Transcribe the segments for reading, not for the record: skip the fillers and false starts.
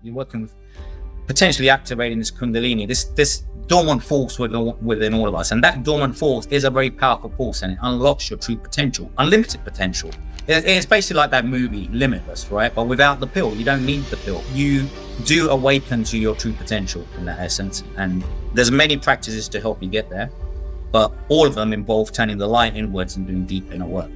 You're working with potentially activating this Kundalini, this dormant force within all of us. And that dormant force is a very powerful force, and it unlocks your true potential, unlimited potential. It's basically like that movie, Limitless, right? But without the pill. You don't need the pill. You do awaken to your true potential in that essence. And there's many practices to help you get there, but all of them involve turning the light inwards and doing deep inner work.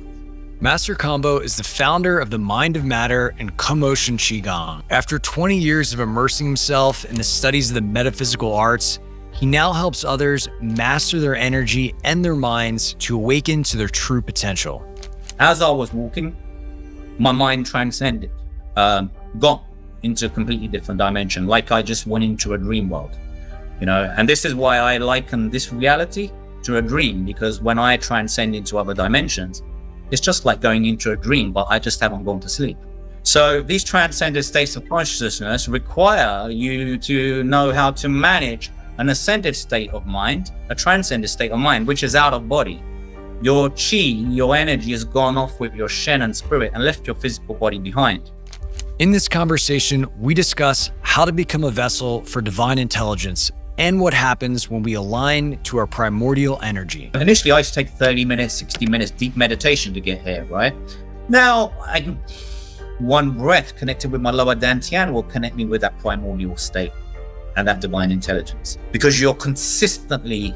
Master Kambo is the founder of the Mind of Matter and Kamotion Qigong. After 20 years of immersing himself in the studies of the metaphysical arts, he now helps others master their energy and their minds to awaken to their true potential. As I was walking, my mind transcended, got into a completely different dimension, like I just went into a dream world, and this is why I liken this reality to a dream, because when I transcend into other dimensions, it's just like going into a dream, but I just haven't gone to sleep. So these transcended states of consciousness require you to know how to manage an ascended state of mind, a transcended state of mind, which is out of body. Your chi, your energy has gone off with your Shen and spirit and left your physical body behind. In this conversation, we discuss how to become a vessel for divine intelligence and what happens when we align to our primordial energy. Initially, I used to take 30 minutes, 60 minutes deep meditation to get here, right? Now, one breath connected with my lower dantian will connect me with that primordial state and that divine intelligence, because you're consistently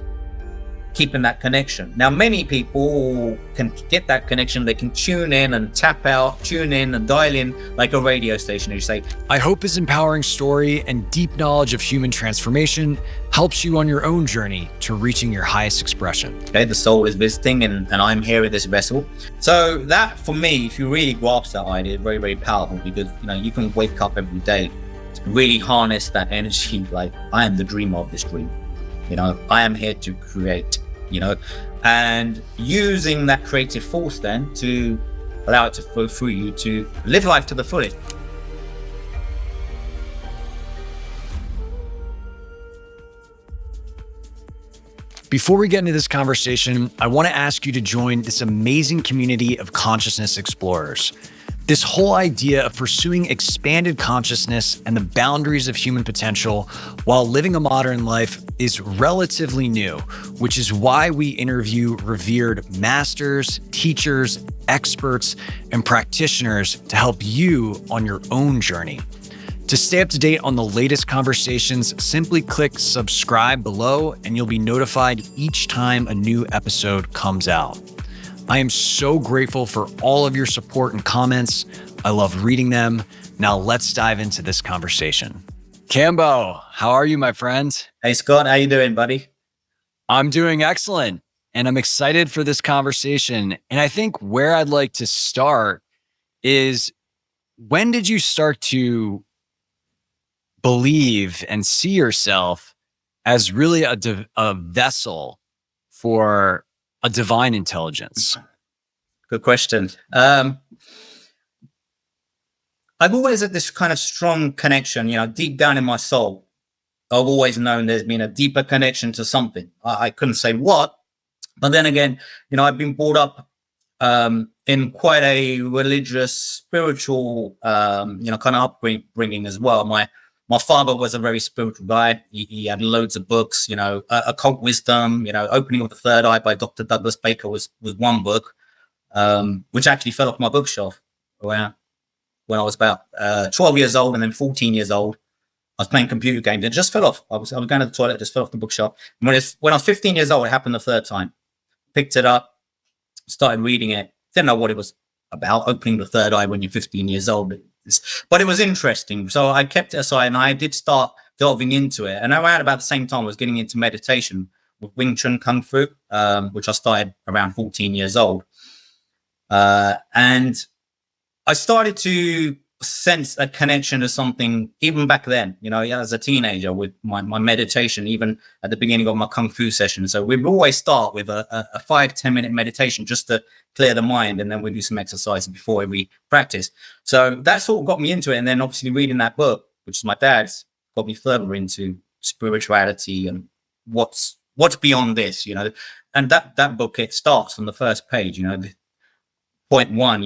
keeping that connection. Now, many people can get that connection. They can tune in and tap out, tune in and dial in like a radio station. You say, I hope his empowering story and deep knowledge of human transformation helps you on your own journey to reaching your highest expression. Okay, the soul is visiting and I'm here with this vessel. So that, for me, if you really grasp that idea, very, very powerful, because you can wake up every day, really harness that energy, like I am the dreamer of this dream. I am here to create. And using that creative force then to allow it to flow through you to live life to the fullest. Before we get into this conversation, I want to ask you to join this amazing community of consciousness explorers. This whole idea of pursuing expanded consciousness and the boundaries of human potential while living a modern life is relatively new, which is why we interview revered masters, teachers, experts, and practitioners to help you on your own journey. To stay up to date on the latest conversations, simply click subscribe below and you'll be notified each time a new episode comes out. I am so grateful for all of your support and comments. I love reading them. Now let's dive into this conversation. Kambo, how are you, my friend? Hey, Scott, how you doing, buddy? I'm doing excellent, and I'm excited for this conversation. And I think where I'd like to start is, when did you start to believe and see yourself as really a vessel for a divine intelligence? Good question. I've always had this kind of strong connection, deep down in my soul. I've always known there's been a deeper connection to something. I couldn't say what, but then again, I've been brought up in quite a religious, spiritual, kind of upbringing as well. My father was a very spiritual guy. He had loads of books, occult wisdom, Opening of the Third Eye by Dr. Douglas Baker was one book, which actually fell off my bookshelf when I was about 12 years old, and then 14 years old. I was playing computer games and it just fell off. I was going to the toilet, it just fell off the bookshelf. And when I was 15 years old, it happened the third time. Picked it up, started reading it. Didn't know what it was about, opening the third eye when you're 15 years old. But it was interesting. So I kept it aside and I did start delving into it. And around about the same time, I was getting into meditation with Wing Chun Kung Fu, which I started around 14 years old. And I started to sense a connection to something even back then, as a teenager with my meditation, even at the beginning of my Kung Fu session. So we always start with a 5-10 minute meditation just to clear the mind. And then we do some exercises before every practice. So that sort of got me into it. And then obviously reading that book, which is my dad's, got me further into spirituality and what's beyond this, and that book, it starts on the first page, point one,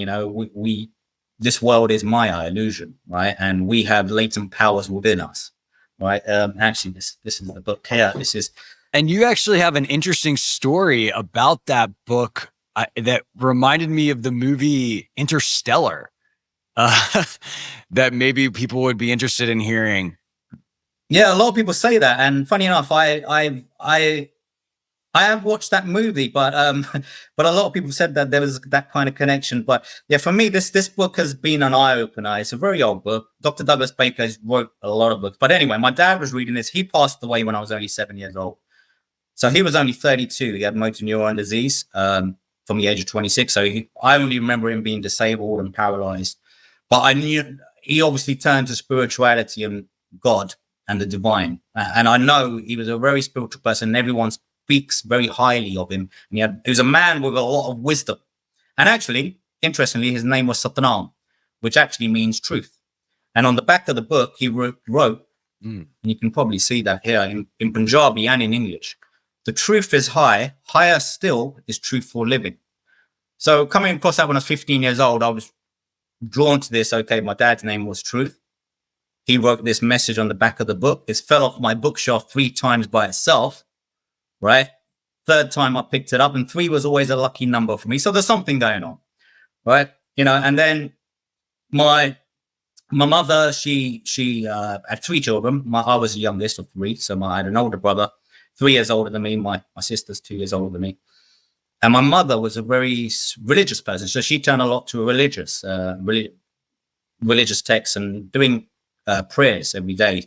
this world is Maya, illusion, right? And we have latent powers within us, right? Actually, this is the book here. This is, and you actually have an interesting story about that book that reminded me of the movie Interstellar. That maybe people would be interested in hearing. yeah, a lot of people say that, and funny enough, I have watched that movie, but but a lot of people said that there was that kind of connection. But yeah, for me, this book has been an eye opener. It's a very old book. Dr. Douglas Baker has wrote a lot of books. But anyway, my dad was reading this. He passed away when I was only 7 years old, so he was only 32. He had motor neuron disease from the age of 26. So I only remember him being disabled and paralyzed. But I knew he obviously turned to spirituality and God and the divine. And I know he was a very spiritual person. Everyone speaks very highly of him. And he was a man with a lot of wisdom. And actually, interestingly, his name was Satnam, which actually means truth. And on the back of the book, he wrote and you can probably see that here in Punjabi and in English, the truth is high, higher still is truthful living. So coming across that when I was 15 years old, I was drawn to this. Okay, my dad's name was Truth. He wrote this message on the back of the book. It fell off my bookshelf 3 times by itself, right? Third time I picked it up, and 3 was always a lucky number for me. So there's something going on, right? And then my mother, she had 3 children. I was the youngest of 3, so I had an older brother, 3 years older than me. My sister's 2 years older than me. And my mother was a very religious person, so she turned a lot to religious texts and doing prayers every day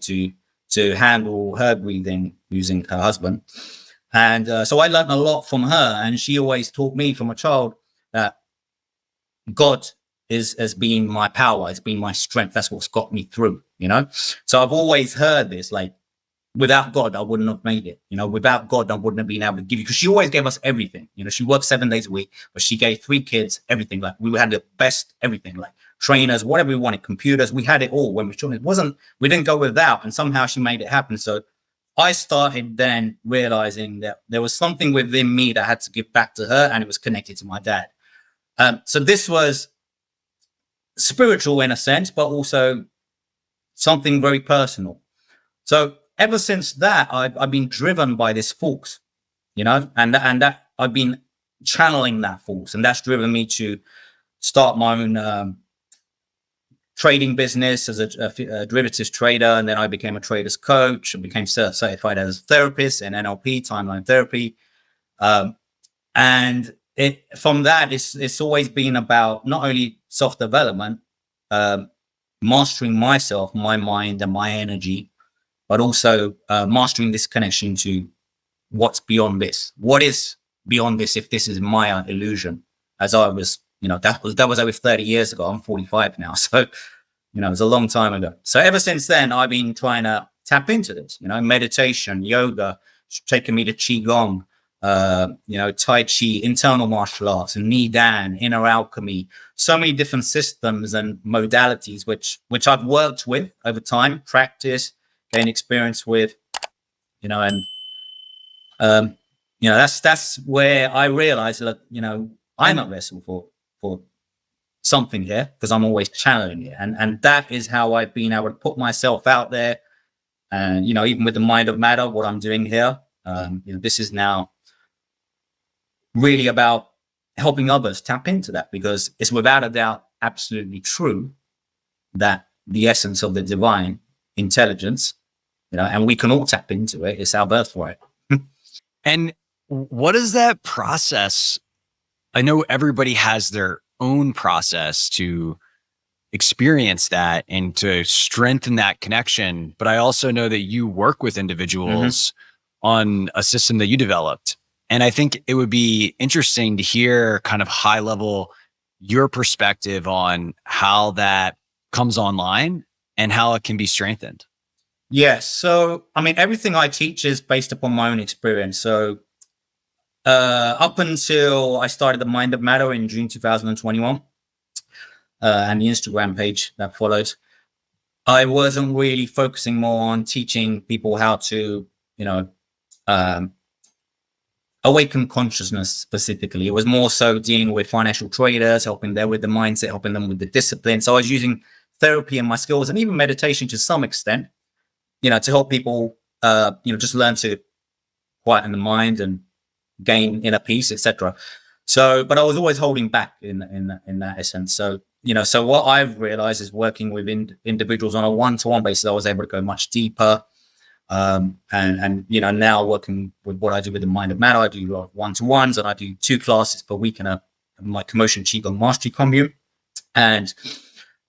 to handle her breathing using her husband. And so I learned a lot from her, and she always taught me from a child that God has been my power, it's been my strength. That's what's got me through, So I've always heard this, like, without God, I wouldn't have made it. Without God, I wouldn't have been able to give you, because she always gave us everything. She worked 7 days a week, but she gave 3 kids everything. Like, we had the best everything, like trainers, whatever we wanted, computers. We had it all when we were children. We didn't go without, and somehow she made it happen. So I started then realizing that there was something within me that I had to give back to her, and it was connected to my dad. So this was spiritual in a sense, but also something very personal. So ever since that, I've been driven by this force, and that I've been channeling that force, and that's driven me to start my own trading business as a derivatives trader. And then I became a trader's coach and became certified as a therapist in NLP, timeline therapy. And from that, it's always been about not only self-development, mastering myself, my mind and my energy, but also mastering this connection to what's beyond this. What is beyond this if this is my illusion? As I was, that was over 30 years ago. I'm 45 now. So, it was a long time ago. So ever since then, I've been trying to tap into this, meditation, yoga, taking me to Qigong, Tai Chi, internal martial arts, and Nidan, inner alchemy, so many different systems and modalities, which I've worked with over time, practice, gain experience with, that's where I realized that, I'm at vessel for something here, because I'm always channeling it. And that is how I've been able to put myself out there. And, even with the Mind of Matter, what I'm doing here, this is now really about helping others tap into that, because it's without a doubt absolutely true that the essence of the divine intelligence, and we can all tap into it. It's our birthright. And what is that process? I know everybody has their own process to experience that and to strengthen that connection. But I also know that you work with individuals on a system that you developed. And I think it would be interesting to hear kind of high level your perspective on how that comes online and how it can be strengthened. Yes. So, everything I teach is based upon my own experience. So, up until I started the Mind of Matter in June 2021, and the Instagram page that followed, I wasn't really focusing more on teaching people how to, awakened consciousness specifically. It was more so dealing with financial traders, helping them with the mindset, helping them with the discipline. So I was using therapy and my skills and even meditation to some extent, to help people, just learn to quieten the mind and gain inner peace, etc. So, but I was always holding back in that essence. So, so what I've realized is working with individuals on a one-to-one basis, I was able to go much deeper. And now working with what I do with the Mind of Matter, I do one-to-ones, and I do 2 classes per week in my Kamotion Qigong Mastery commune. And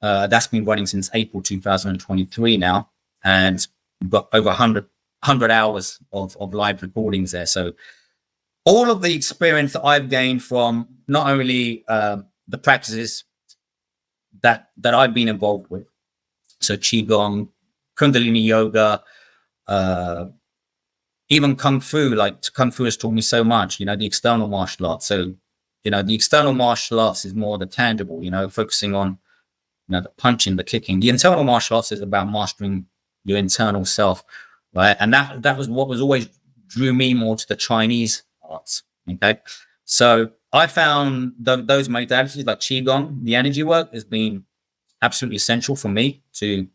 that's been running since April 2023 now. And we've got over 100 hours of live recordings there. So all of the experience that I've gained from not only the practices that I've been involved with, so Qigong, Kundalini yoga, even Kung Fu, like Kung Fu has taught me so much, the external martial arts. So, the external martial arts is more the tangible, focusing on, the punching, the kicking. The internal martial arts is about mastering your internal self, right? And that was what was always drew me more to the Chinese arts. Okay. So I found those modalities like Qigong, the energy work, has been absolutely essential for me to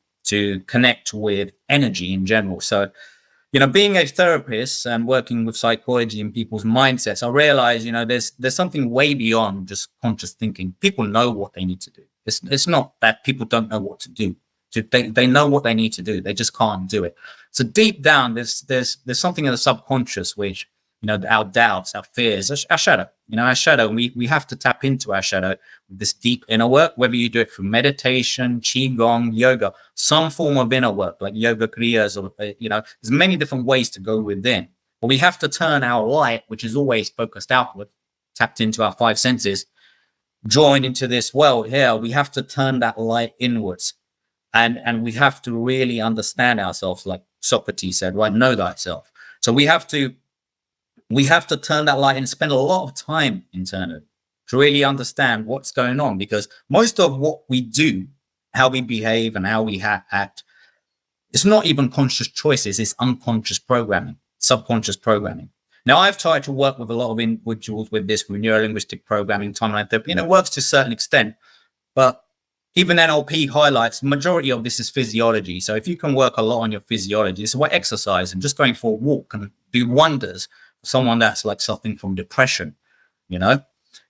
connect with energy in general. So, being a therapist and working with psychology and people's mindsets, I realize, there's something way beyond just conscious thinking. People know what they need to do. It's not that people don't know what to do. They know what they need to do. They just can't do it. So deep down, there's something in the subconscious which, our doubts, our fears, our shadow. Our shadow. We have to tap into our shadow with this deep inner work. Whether you do it through meditation, qigong, yoga, some form of inner work like yoga kriyas, or there's many different ways to go within. But we have to turn our light, which is always focused outward, tapped into our 5 senses, joined into this world here. We have to turn that light inwards. And we have to really understand ourselves, like Socrates said, right? Know thyself. So we have to turn that light and spend a lot of time internally to really understand what's going on, because most of what we do, how we behave and how we act, it's not even conscious choices. It's unconscious programming, subconscious programming. Now, I've tried to work with a lot of individuals with this, with neuro-linguistic programming, timeline therapy, and it works to a certain extent, but even NLP highlights the majority of this is physiology. So if you can work a lot on your physiology, it's why exercise and just going for a walk can do wonders for someone that's like suffering from depression.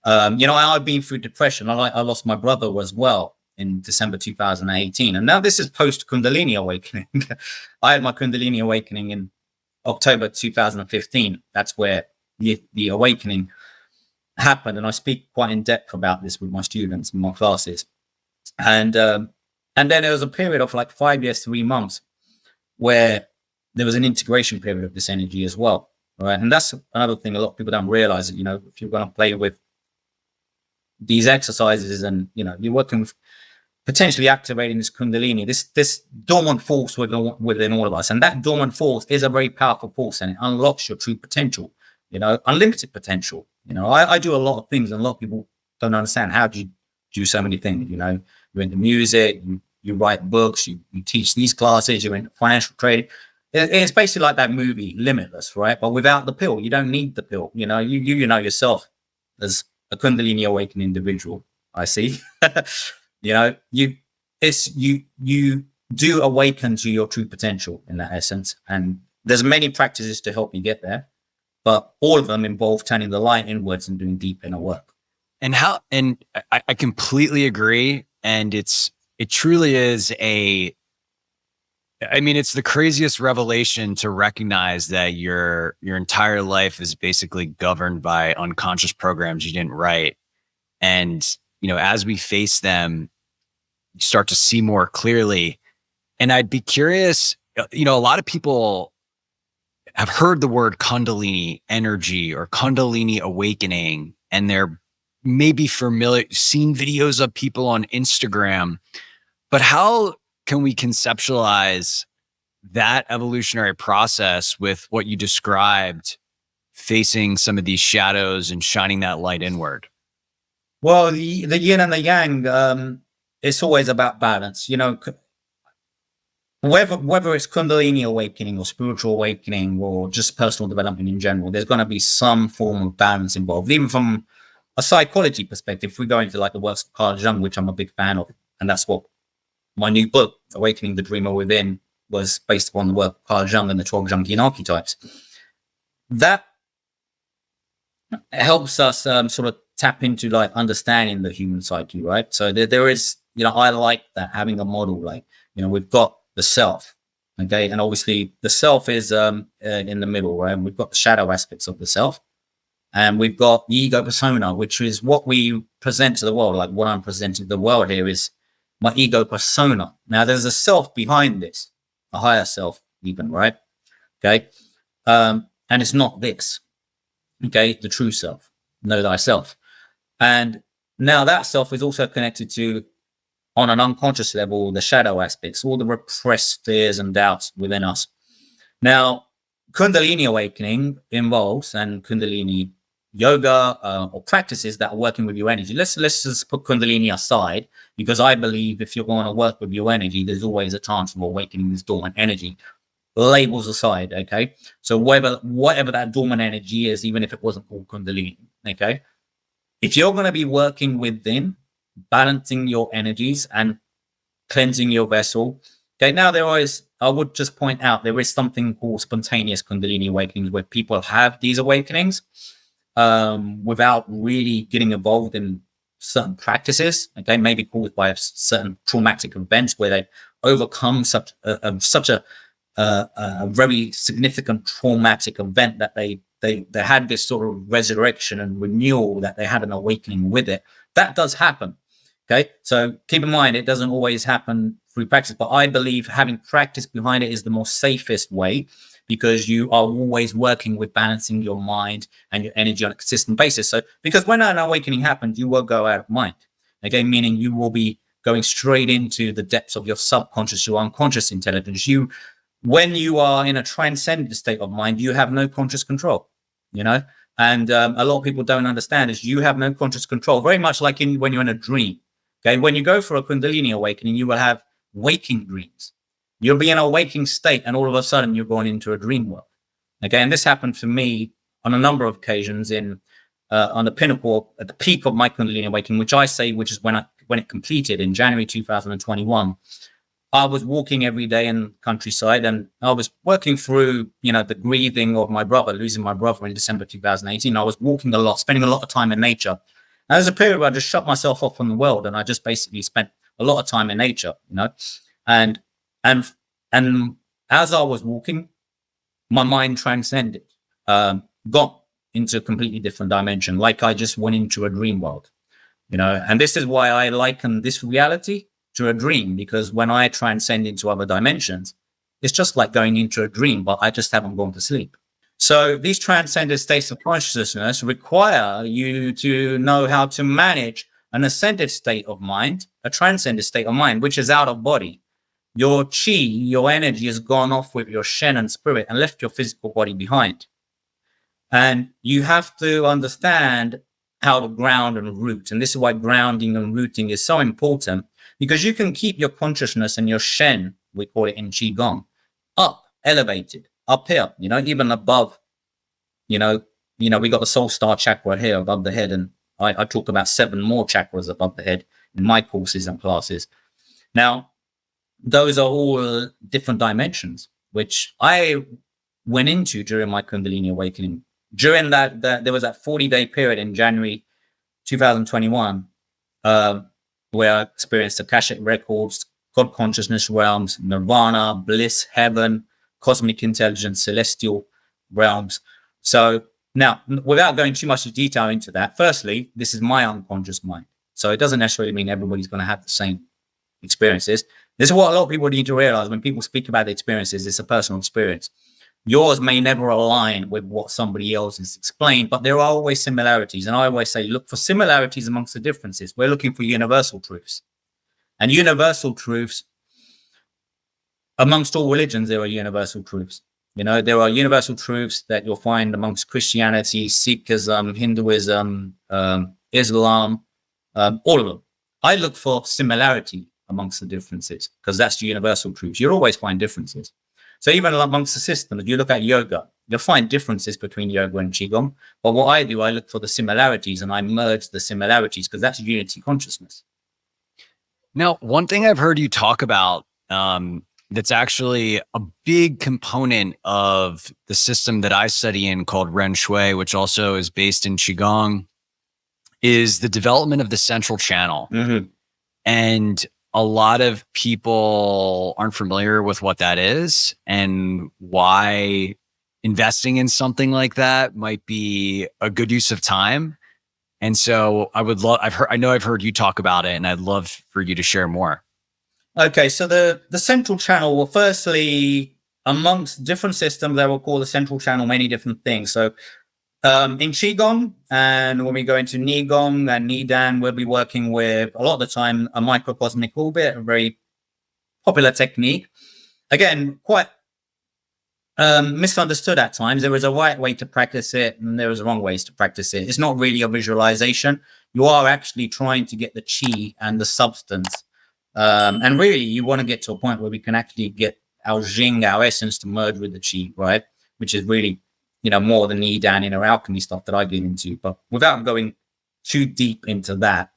I've been through depression. I lost my brother as well in December 2018. And now this is post Kundalini awakening. I had my Kundalini awakening in October 2015. That's where the awakening happened. And I speak quite in depth about this with my students in my classes. And then there was a period of like 5 years, 3 months where there was an integration period of this energy as well. Right. And that's another thing a lot of people don't realize that, if you're going to play with these exercises and, you're working with potentially activating this Kundalini, this dormant force within all of us. And that dormant force is a very powerful force, and it unlocks your true potential, unlimited potential. I do a lot of things, and a lot of people don't understand how do you do so many things. You're into music, you write books, you teach these classes, you're into financial trading. It's basically like that movie Limitless, right? But without the pill. You don't need the pill. You know yourself as a Kundalini awakened individual. I see. You do awaken to your true potential in that essence. And there's many practices to help you get there, but all of them involve turning the light inwards and doing deep inner work. And I completely agree. And it truly is it's the craziest revelation to recognize that your entire life is basically governed by unconscious programs you didn't write. And, as we face them, you start to see more clearly. And I'd be curious, a lot of people have heard the word Kundalini energy or Kundalini awakening, and they're maybe familiar, seen videos of people on Instagram, but how can we conceptualize that evolutionary process with what you described, facing some of these shadows and shining that light inward? Well, the yin and the yang, it's always about balance. whether it's Kundalini awakening or spiritual awakening or just personal development in general, there's going to be some form of balance involved. Even from a psychology perspective, if we go into like the works of Carl Jung, which I'm a big fan of, and that's what my new book, Awakening the Dreamer Within, was based upon the work of Carl Jung and the 12 Jungian archetypes. That helps us sort of tap into like understanding the human psyche, right? So there is, I like that, having a model, like, we've got the self, okay? And obviously the self is in the middle, right? And we've got the shadow aspects of the self. And we've got the ego persona, which is what we present to the world. Like what I'm presenting to the world here is my ego persona. Now there's a self behind this, a higher self even, right? Okay. And it's not this, okay? The true self, know thyself. And now that self is also connected to, on an unconscious level, the shadow aspects, all the repressed fears and doubts within us. Now, Kundalini awakening involves, and Kundalini yoga or practices that are working with your energy. Let's just put Kundalini aside, because I believe if you're going to work with your energy, there's always a chance of awakening this dormant energy. Labels aside, okay? So whatever that dormant energy is, even if it wasn't called Kundalini, okay? If you're going to be working within, balancing your energies and cleansing your vessel, okay, now I would just point out, there is something called spontaneous Kundalini awakenings, where people have these awakenings without really getting involved in certain practices, okay, maybe caused by certain traumatic events where they overcome such a very significant traumatic event that they had this sort of resurrection and renewal, that they had an awakening with it. That does happen. Okay, so keep in mind, it doesn't always happen through practice, but I believe having practice behind it is the more safest way, because you are always working with balancing your mind and your energy on a consistent basis. So, because when an awakening happens, you will go out of mind. Okay, meaning you will be going straight into the depths of your subconscious, your unconscious intelligence. When you are in a transcendent state of mind, you have no conscious control, and a lot of people don't understand is you have no conscious control, very much like when you're in a dream. Okay, when you go for a Kundalini awakening, you will have waking dreams. You'll be in a waking state, and all of a sudden you're going into a dream world. Okay, and this happened for me on a number of occasions on the pinnacle, at the peak of my Kundalini awakening, which is when it completed in January 2021. I was walking every day in the countryside, and I was working through, the grieving of my brother, losing my brother in December 2018. I was walking a lot, spending a lot of time in nature. And there's a period where I just shut myself off from the world, and I just basically spent a lot of time in nature, and as I was walking, my mind transcended, got into a completely different dimension, like I just went into a dream world, and this is why I liken this reality to a dream, because when I transcend into other dimensions, it's just like going into a dream, but I just haven't gone to sleep. So these transcendent states of consciousness require you to know how to manage an ascended state of mind, a transcended state of mind, which is out of body. Your chi, your energy, has gone off with your Shen and spirit and left your physical body behind. And you have to understand how to ground and root. And this is why grounding and rooting is so important, because you can keep your consciousness and your Shen, we call it in Qigong, up, elevated, up here, even above, we got the soul star chakra here above the head. And I talk about 7 more chakras above the head in my courses and classes. Now, those are all different dimensions, which I went into during my Kundalini awakening. During that there was that 40-day period in January 2021, where I experienced Akashic records, God consciousness realms, nirvana, bliss, heaven, cosmic intelligence, celestial realms. So now, without going too much detail into that, firstly, this is my unconscious mind. So it doesn't necessarily mean everybody's going to have the same experiences. This is what a lot of people need to realize when people speak about the experiences. It's a personal experience. Yours may never align with what somebody else has explained, but there are always similarities. And I always say, look for similarities amongst the differences. We're looking for universal truths. And universal truths, amongst all religions, there are universal truths. There are universal truths that you'll find amongst Christianity, Sikhism, Hinduism, Islam, all of them. I look for similarity amongst the differences, because that's the universal truth. You'll always find differences. So even amongst the systems, if you look at yoga, you'll find differences between yoga and Qigong. But what I do, I look for the similarities and I merge the similarities, because that's unity consciousness. Now, one thing I've heard you talk about that's actually a big component of the system that I study in called Ren Shui, which also is based in Qigong, is the development of the central channel. Mm-hmm. And a lot of people aren't familiar with what that is and why investing in something like that might be a good use of time. And so I would love, I've heard you talk about it, and I'd love for you to share more. Okay, so the central channel, well, firstly, amongst different systems, they will call the central channel many different things. So in Qigong, and when we go into Nigong and Nidan, we'll be working with, a lot of the time, a microcosmic orbit, a very popular technique. Again, quite misunderstood at times. There is a right way to practice it, and there is wrong ways to practice it. It's not really a visualization. You are actually trying to get the chi and the substance. And really, you want to get to a point where we can actually get our Jing, our essence, to merge with the Qi, right? Which is really, more than the Yidan inner alchemy stuff that I get into. But without going too deep into that,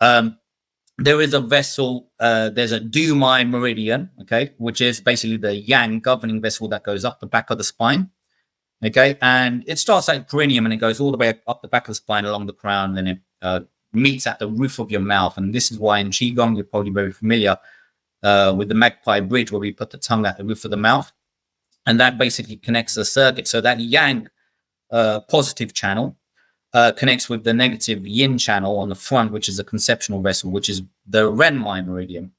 there is a vessel, there's a Dumai meridian, okay, which is basically the yang governing vessel that goes up the back of the spine, okay? And it starts at perineum and it goes all the way up the back of the spine along the crown, and it meets at the roof of your mouth. And this is why in Qigong, you're probably very familiar with the magpie bridge, where we put the tongue at the roof of the mouth. And that basically connects the circuit. So that yang positive channel connects with the negative yin channel on the front, which is a conceptual vessel, which is the Renmai meridian.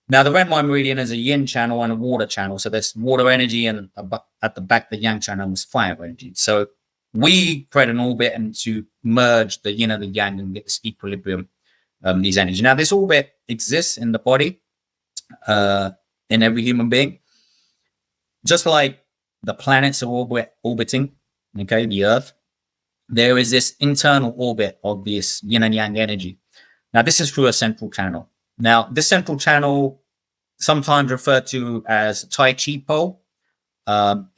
Now, the Renmai meridian is a yin channel and a water channel. So there's water energy, and at the back, the yang channel is fire energy. So we create an orbit and to merge the yin and the yang and get this equilibrium, these energies. Now, this orbit exists in the body, in every human being, just like the planets are orbiting, okay, the Earth. There is this internal orbit of this yin and yang energy. Now, this is through a central channel. Now, this central channel, sometimes referred to as Tai Chi pole,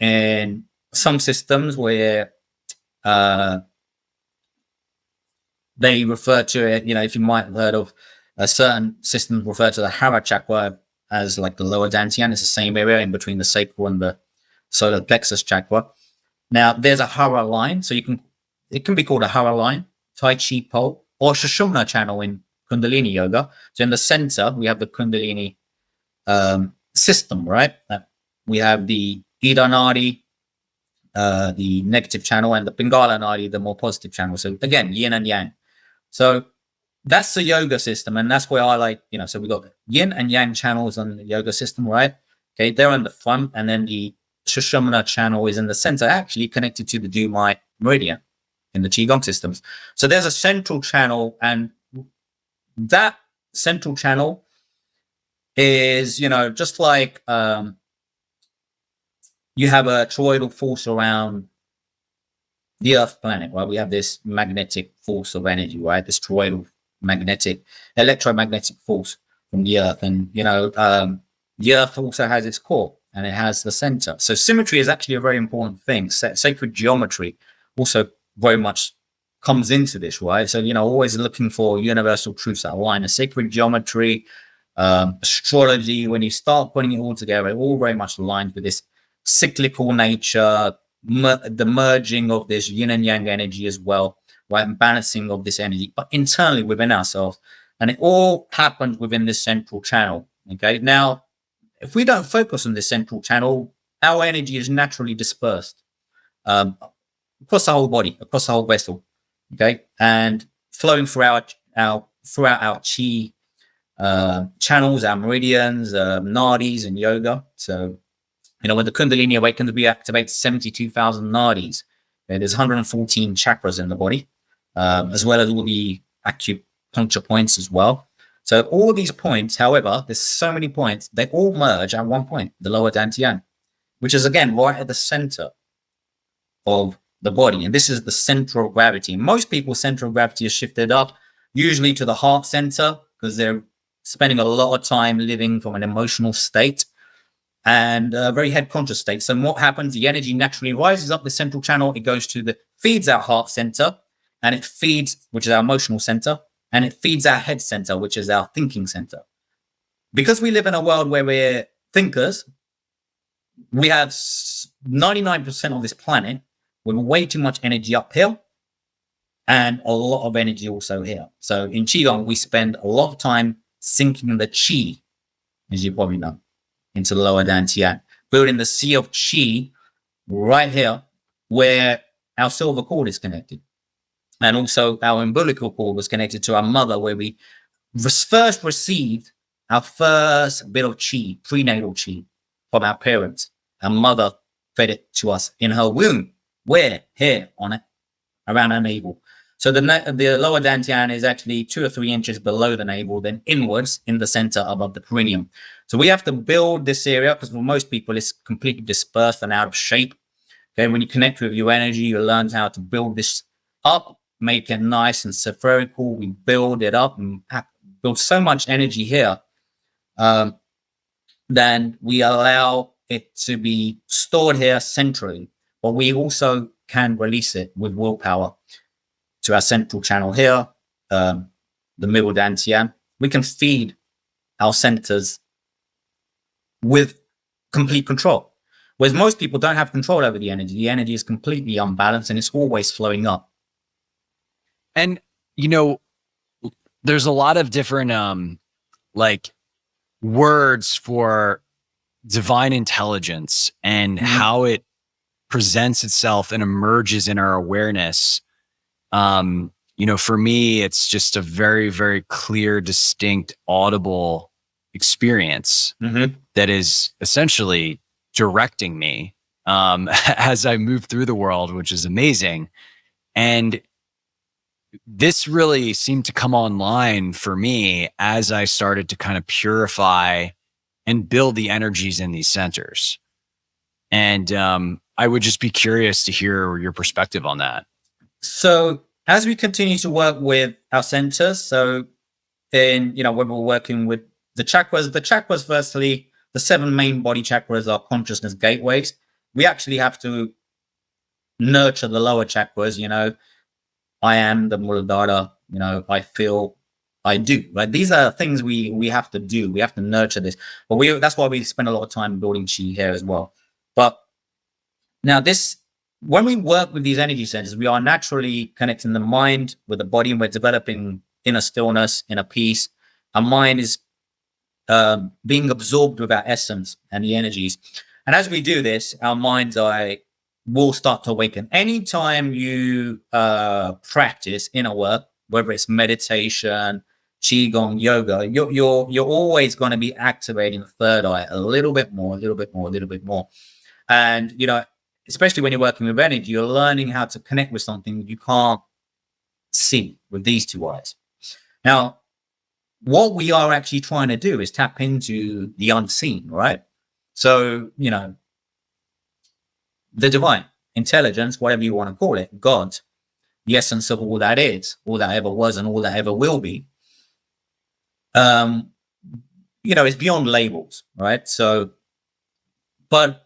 in some systems where they refer to it, if you might have heard of a certain system refer to the Hara chakra as like the lower dantian. It's the same area in between the sacral and the solar plexus chakra. Now, there's a Hara line, so it can be called a Hara line, Tai Chi pole, or Sushumna channel in Kundalini yoga. So in the center, we have the Kundalini system, right? We have the Ida Nadi, the negative channel, and the Pingala Nadi, the more positive channel. So again, yin and yang. So that's the yoga system, and that's where I like, so we got yin and yang channels on the yoga system, right? Okay, they're on the front, and then the Sushumna channel is in the center, actually connected to the Dumai meridian in the Qigong systems. So there's a central channel, and that central channel is, just like you have a toroidal force around the Earth planet, right? We have this magnetic force of energy, right? This toroidal electromagnetic force from the Earth. And, the Earth also has its core, and it has the center. So symmetry is actually a very important thing. Sacred geometry also very much comes into this, right? So, always looking for universal truths that align. A sacred geometry, astrology, when you start putting it all together, it all very much aligns with this cyclical nature, the merging of this yin and yang energy as well, right? And balancing of this energy, but internally within ourselves. And it all happens within this central channel, okay? Now, if we don't focus on this central channel, our energy is naturally dispersed across the whole body, across the whole vessel, okay? And flowing throughout our chi channels, our meridians, nadis in yoga. So, when the Kundalini awakens, we activate 72,000 nadis. There's 114 chakras in the body, as well as all the acupuncture points as well. So all these points, however, there's so many points, they all merge at one point, the lower dantian, which is, again, right at the center of the body. And this is the center of gravity. Most people's center of gravity is shifted up, usually to the heart center, because they're spending a lot of time living from an emotional state and a very head conscious state. So what happens? The energy naturally rises up the central channel. It goes to feeds our heart center, and it feeds, which is our emotional center, and it feeds our head center, which is our thinking center. Because we live in a world where we're thinkers, we have 99% of this planet with way too much energy up here and a lot of energy also here. So in Qigong, we spend a lot of time sinking the Qi, as you probably know, into the lower dantian, building the sea of Qi right here where our silver cord is connected. And also our umbilical cord was connected to our mother, where we first received our first bit of Qi, prenatal Qi, from our parents. Our mother fed it to us in her womb. Where? Here on it, around our navel. So the lower dantian is actually 2 or 3 inches below the navel, then inwards in the center above the perineum. So we have to build this area because for most people it's completely dispersed and out of shape. Okay, when you connect with your energy, you learn how to build this up, make it nice and spherical. We build it up and build so much energy here. Then we allow it to be stored here centrally, but we also can release it with willpower to our central channel here, the middle dantian. We can feed our centers with complete control. Whereas most people don't have control over the energy. The energy is completely unbalanced and it's always flowing up. And, there's a lot of different, words for divine intelligence and how it presents itself and emerges in our awareness. For me, it's just a very, very clear, distinct, audible experience that is essentially directing me as I move through the world, which is amazing. And this really seemed to come online for me as I started to kind of purify and build the energies in these centers. And I would just be curious to hear your perspective on that. So as we continue to work with our centers, so when we're working with the chakras, firstly, the 7 main body chakras are consciousness gateways. We actually have to nurture the lower chakras, I am the Muladhara, I feel, I do, right? These are things we have to do. We have to nurture this. But that's why we spend a lot of time building Qi here as well. But now when we work with these energy centers, we are naturally connecting the mind with the body, and we're developing inner stillness, inner peace. Our mind is being absorbed with our essence and the energies. And as we do this, our mind's eye will start to awaken. Anytime you practice inner work, whether it's meditation, Qigong, yoga, you're always going to be activating the third eye a little bit more. And, especially when you're working with energy, you're learning how to connect with something you can't see with these 2 eyes. Now, what we are actually trying to do is tap into the unseen, right? So, the divine intelligence, whatever you want to call it, God, the essence of all that is, all that ever was, and all that ever will be, is beyond labels, right? So, but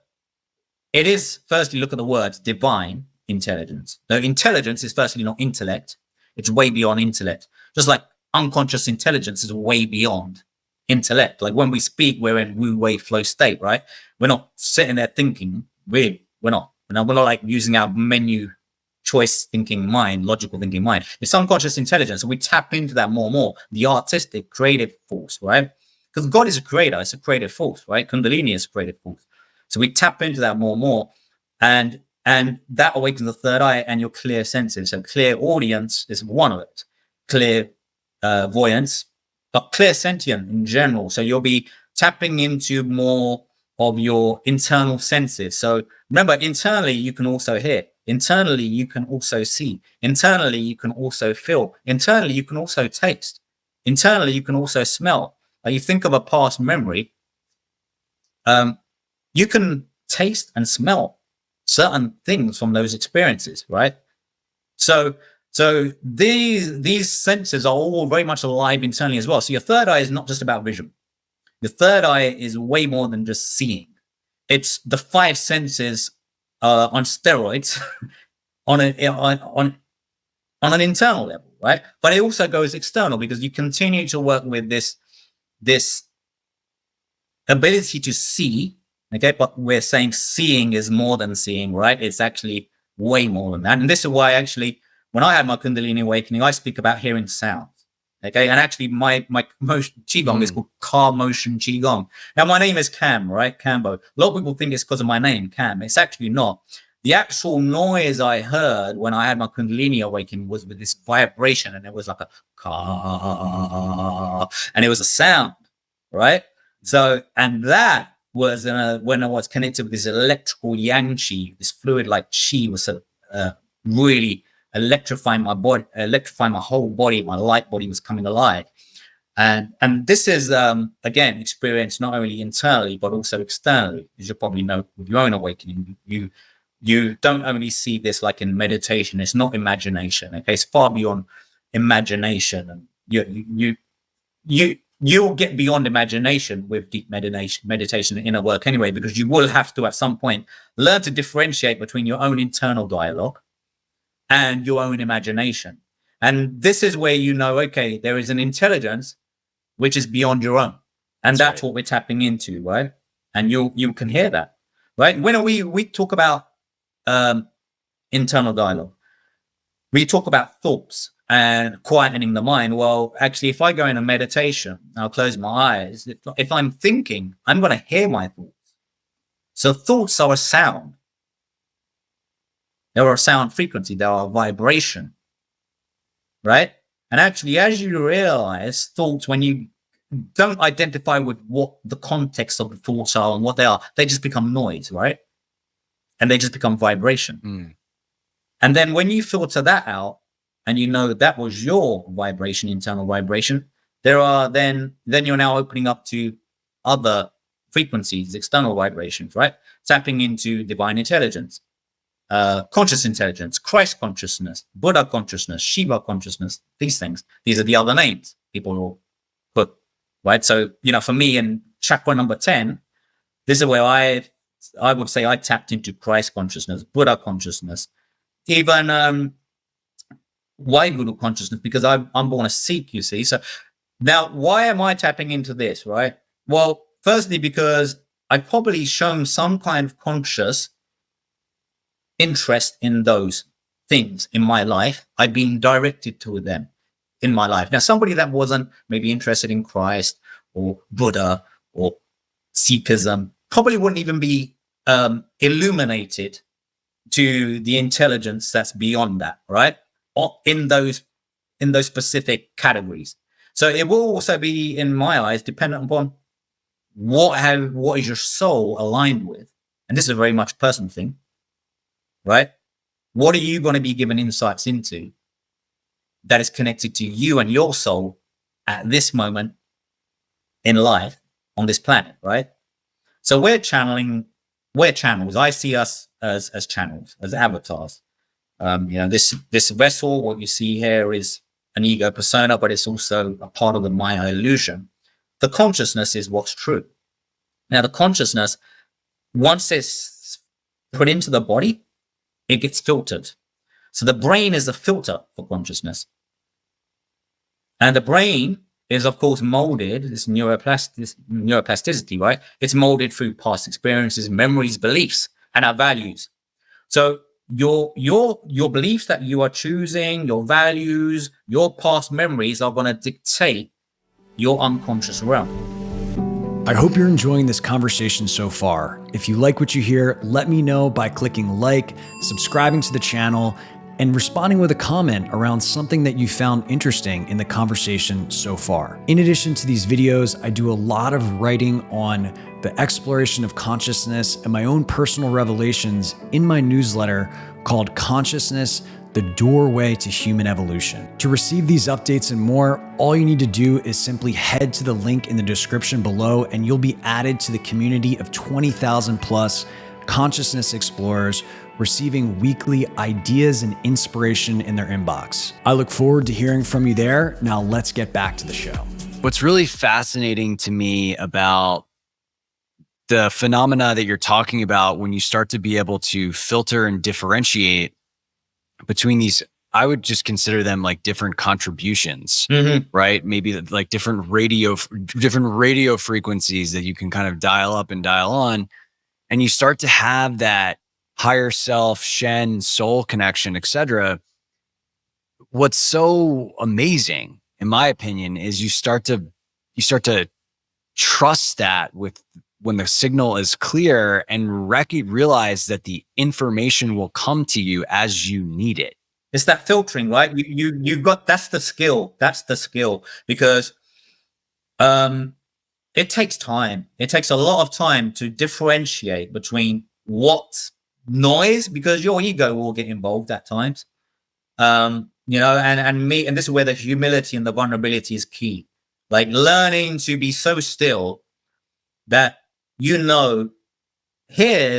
it is, firstly, look at the words divine intelligence. Now, intelligence is firstly not intellect. It's way beyond intellect. Just like unconscious intelligence is way beyond intellect. Like when we speak, we're in Wu Wei flow state, right? We're not sitting there thinking. We're not like using our menu choice thinking mind, logical thinking mind. It's unconscious intelligence. So we tap into that more and more, the artistic, creative force, right? Because God is a creator. It's a creative force, right? Kundalini is a creative force. So we tap into that more and more. And that awakens the third eye and your clear senses. So clear audience is one of it. Clear voyance, but clear sentient in general. So you'll be tapping into more of your internal senses. So remember, internally, you can also hear. Internally, you can also see. Internally, you can also feel. Internally, you can also taste. Internally, you can also smell. You think of a past memory, you can taste and smell certain things from those experiences, right? So So these senses are all very much alive internally as well. So your third eye is not just about vision. The third eye is way more than just seeing. It's the five senses on steroids on an internal level, right? But it also goes external because you continue to work with this ability to see. Okay, but we're saying seeing is more than seeing, right? It's actually way more than that. And this is why actually, when I had my Kundalini awakening, I speak about hearing sound. Okay, and actually my Qigong is called Kamotion Qigong. Now my name is Cam, right? Kambo. A lot of people think it's because of my name, Cam. It's actually not. The actual noise I heard when I had my Kundalini awakening was with this vibration, and it was like a ka, and it was a sound, right? So, and that was when I was connected with this electrical yang chi, this fluid like chi was really electrifying my body, electrifying my whole body. My light body was coming alive. And this is, again, experienced not only internally, but also externally. As you probably know with your own awakening, you don't only see this like in meditation. It's not imagination. Okay, it's far beyond imagination. And you'll get beyond imagination with deep meditation and inner work anyway, because you will have to at some point learn to differentiate between your own internal dialogue and your own imagination. And this is where you know, okay, there is an intelligence which is beyond your own. And that's what we're tapping into, right? And you can hear that, right? When we talk about internal dialogue, we talk about thoughts and quietening the mind. Well, actually, if I go in a meditation, I'll close my eyes. If I'm thinking, I'm going to hear my thoughts. So thoughts are a sound. They are a sound frequency. They are a vibration, right? And actually, as you realize thoughts, when you don't identify with what the context of the thoughts are and what they are, they just become noise, right? And they just become vibration. And then when you filter that out and you know that was your vibration, internal vibration, then you're now opening up to other frequencies, external vibrations, right? Tapping into divine intelligence, conscious intelligence, Christ consciousness, Buddha consciousness, Shiva consciousness, these things. These are the other names people will put, right? So, for me in chakra number 10, this is where I would say I tapped into Christ consciousness, Buddha consciousness, even Waheguru consciousness, because I'm born a Sikh, you see. So now, why am I tapping into this, right? Well, firstly, because I've probably shown some kind of conscious interest in those things in my life. I've been directed to them in my life. Now, somebody that wasn't maybe interested in Christ or Buddha or Sikhism probably wouldn't even be illuminated to the intelligence that's beyond that, right? Or in those specific categories. So it will also be, in my eyes, dependent upon what is your soul aligned with. And this is a very much personal thing, right? What are you going to be given insights into that is connected to you and your soul at this moment in life on this planet, right? So we're channels. I see us as channels, as avatars. This vessel, what you see here is an ego persona, but it's also a part of the Maya illusion. The consciousness is what's true. Now, the consciousness, once it's put into the body, it gets filtered. So the brain is the filter for consciousness. And the brain is, of course, molded, this neuroplasticity, right? It's molded through past experiences, memories, beliefs, and our values. So your beliefs that you are choosing, your values, your past memories are going to dictate your unconscious realm. I hope you're enjoying this conversation so far. If you like what you hear, let me know by clicking like, subscribing to the channel, and responding with a comment around something that you found interesting in the conversation so far. In addition to these videos, I do a lot of writing on the exploration of consciousness and my own personal revelations in my newsletter called Consciousness, the Doorway to Human Evolution. To receive these updates and more, all you need to do is simply head to the link in the description below and you'll be added to the community of 20,000 plus consciousness explorers receiving weekly ideas and inspiration in their inbox. I look forward to hearing from you there. Now let's get back to the show. What's really fascinating to me about the phenomena that you're talking about when you start to be able to filter and differentiate between these, I would just consider them like different contributions, right? Maybe like different radio frequencies that you can kind of dial up and dial on. And you start to have that higher self, Shen, soul connection, etc. What's so amazing, in my opinion, is you start to trust that with when the signal is clear and realize that the information will come to you as you need it. It's that filtering, right? You've got, that's the skill. That's the skill, because it takes time. It takes a lot of time to differentiate between what's noise, because your ego will get involved at times. And this is where the humility and the vulnerability is key. Like learning to be so still that, here,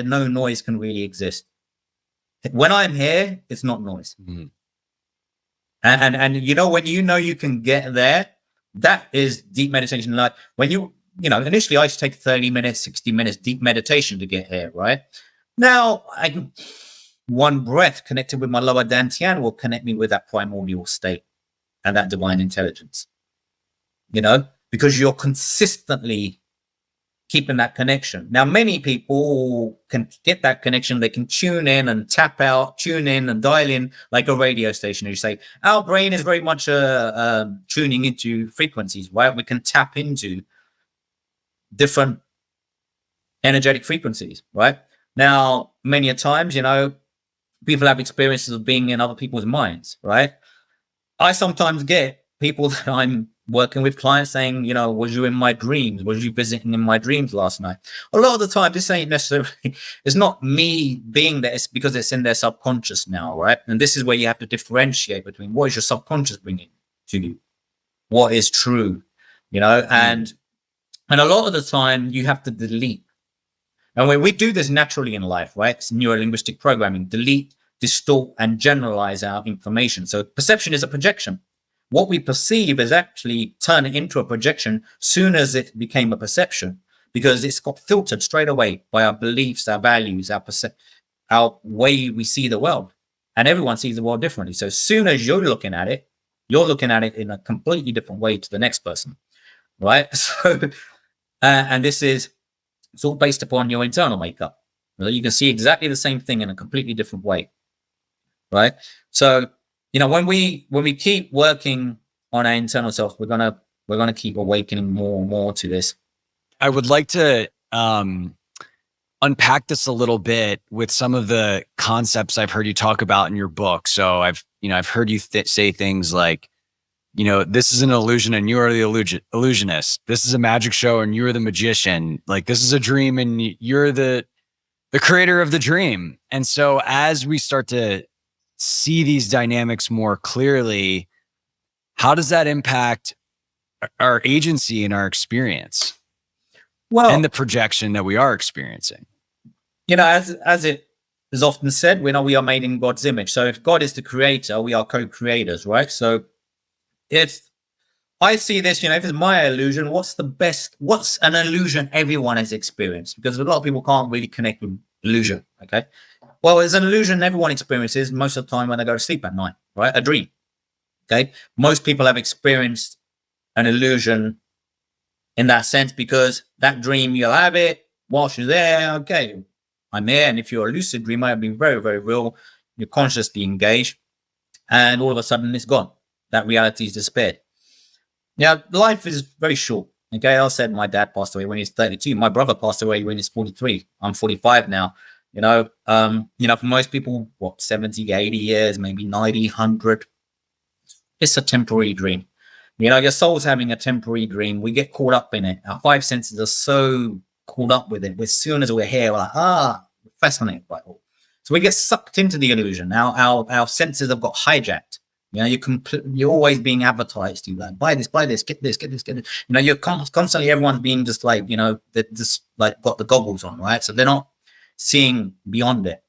no noise can really exist. When I'm here, it's not noise. And when you can get there, that is deep meditation. Like when initially I used to take 30 minutes, 60 minutes deep meditation to get here, right? Now one breath connected with my lower dantian will connect me with that primordial state and that divine intelligence, because you're consistently keeping that connection. Now, many people can get that connection. They can tune in and tap out, tune in and dial in like a radio station. You say, our brain is very much tuning into frequencies, right? We can tap into different energetic frequencies, right? Now, many a times, people have experiences of being in other people's minds, right? I sometimes get people that I'm working with, clients saying, was you in my dreams? Was you visiting in my dreams last night? A lot of the time, this ain't necessarily, it's not me being there. It's because it's in their subconscious now, right? And this is where you have to differentiate between what is your subconscious bringing to you, what is true, and a lot of the time you have to delete. And when we do this naturally in life, right? It's neuro-linguistic programming, delete, distort, and generalize our information. So perception is a projection. What we perceive is actually turn it into a projection soon as it became a perception, because it's got filtered straight away by our beliefs, our values, our way we see the world. And everyone sees the world differently. So as soon as you're looking at it in a completely different way to the next person, right? So, and it's all based upon your internal makeup. You can see exactly the same thing in a completely different way, right? So, when we keep working on our internal self, we're gonna keep awakening more and more to this. I would like to unpack this a little bit with some of the concepts I've heard you talk about in your book. So I've heard you say things like, this is an illusion and you are the illusionist. This is a magic show and you're the magician. Like this is a dream and you're the creator of the dream. And so as we start to see these dynamics more clearly, how does that impact our agency and our experience? Well, and the projection that we are experiencing. As it is often said, we are made in God's image. So if God is the creator, we are co-creators, right? So if I see this, if it's my illusion, what's an illusion everyone has experienced? Because a lot of people can't really connect with illusion, okay? Well, it's an illusion everyone experiences most of the time when they go to sleep at night, right? A dream, okay? Most people have experienced an illusion in that sense, because that dream, you'll have it whilst you're there, okay, I'm here. And if you're a lucid dreamer, it'll be very, very real. You're consciously engaged, and all of a sudden it's gone. That reality is disappeared. Life is very short. Okay, I said my dad passed away when he's 32. My brother passed away when he's 43. I'm 45 now. For most people, 70, 80 years, maybe 90, 100. It's a temporary dream. Your soul's having a temporary dream. We get caught up in it. Our five senses are so caught up with it. As soon as we're here, we're like, we're fascinated by it all. So we get sucked into the illusion. Our senses have got hijacked. You're always being advertised to, like, buy this, get this. You're constantly, everyone's being just like, they're just like got the goggles on, right? So they're not seeing beyond it.